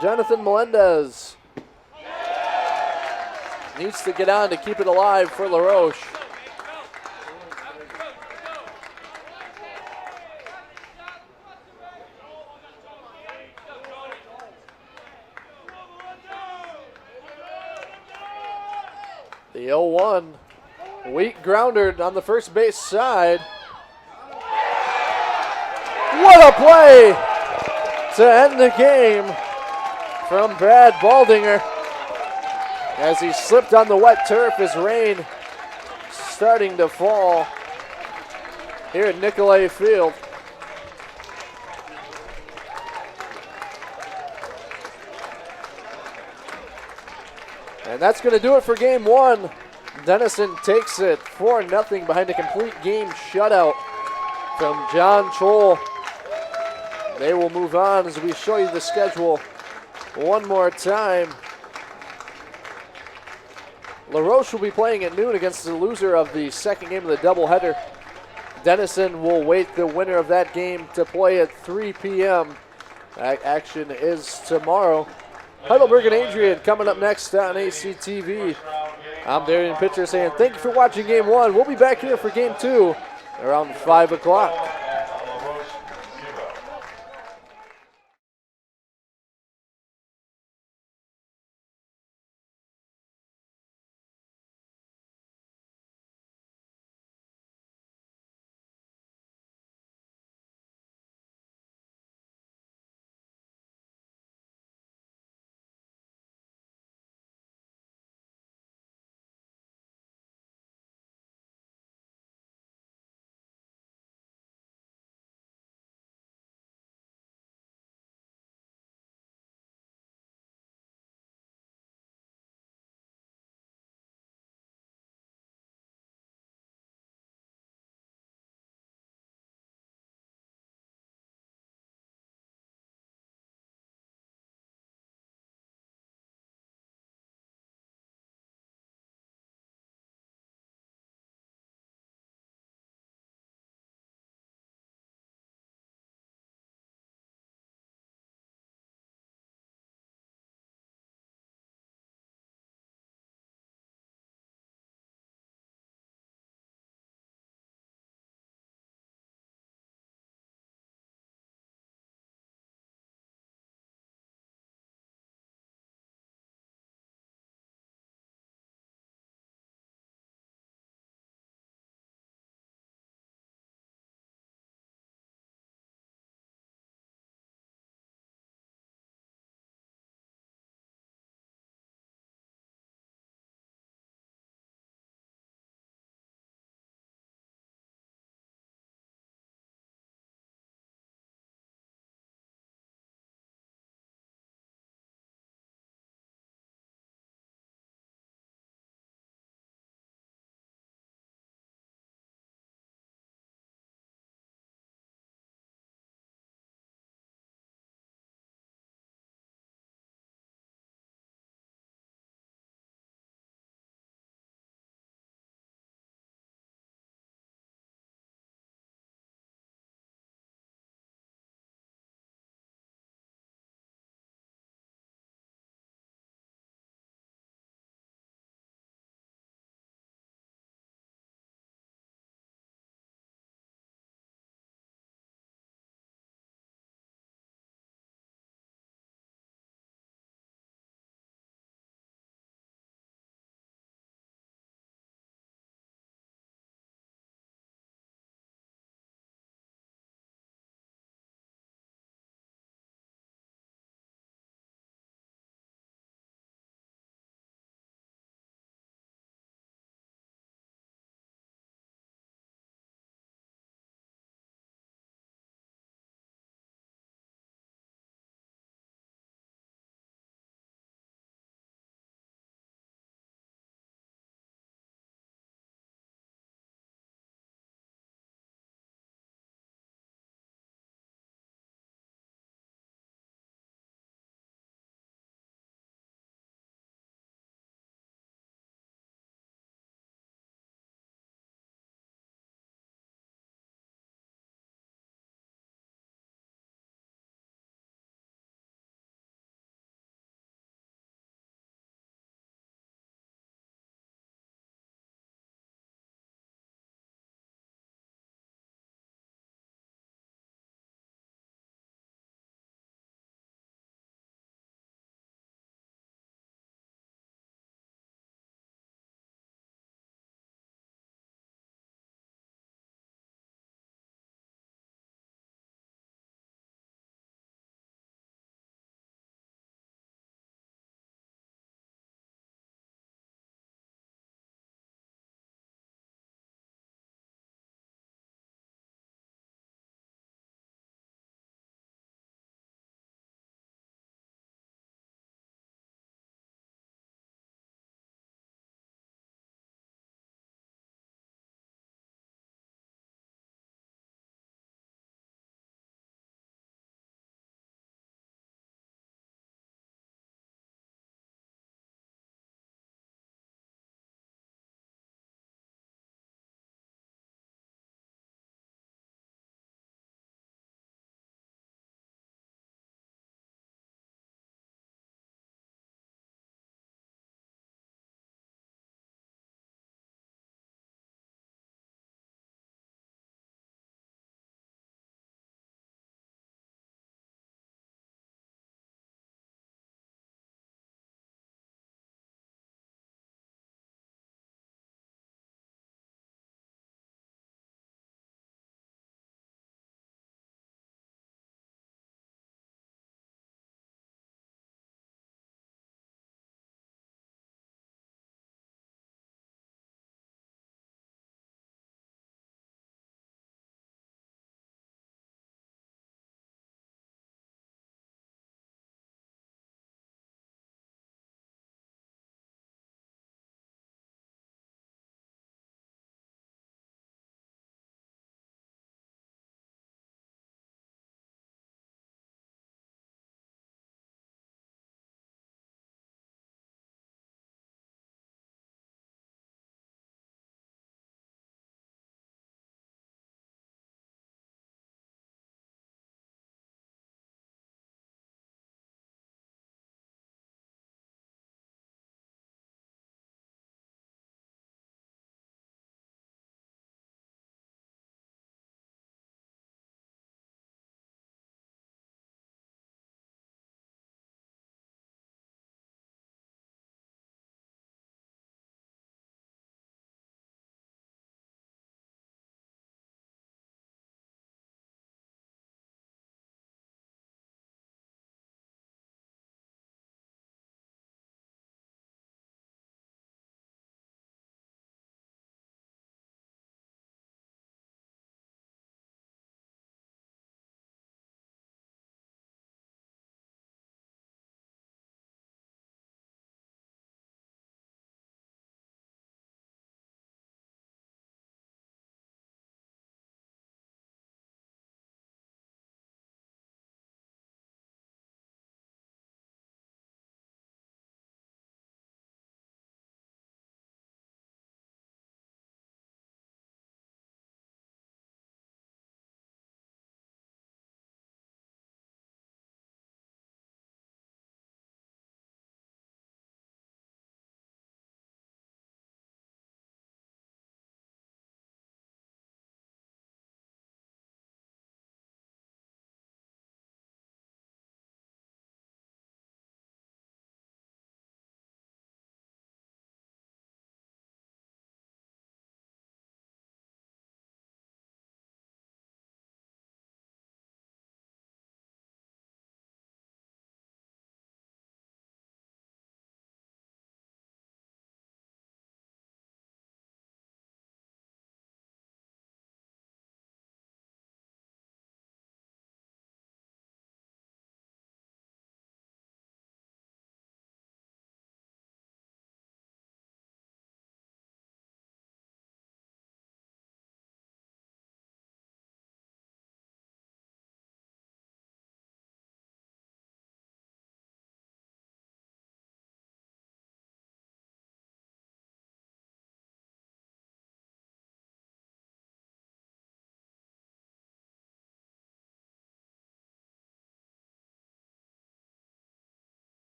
Jonathan Melendez needs to get on to keep it alive for LaRoche. The 0-1, weak grounder on the first base side. What a play to end the game from Brad Baldinger as he slipped on the wet turf as rain starting to fall here at Nicolay Field. And that's going to do it for Game 1. Denison takes it 4-0 behind a complete game shutout from John Troll. They will move on as we show you the schedule one more time. LaRoche will be playing at noon against the loser of the second game of the doubleheader. Denison will wait the winner of that game to play at 3 p.m. Action is tomorrow. Heidelberg and Adrian coming up next on ACTV. I'm Darian Pitcher saying thank you for watching Game 1. We'll be back here for Game 2 around 5 o'clock.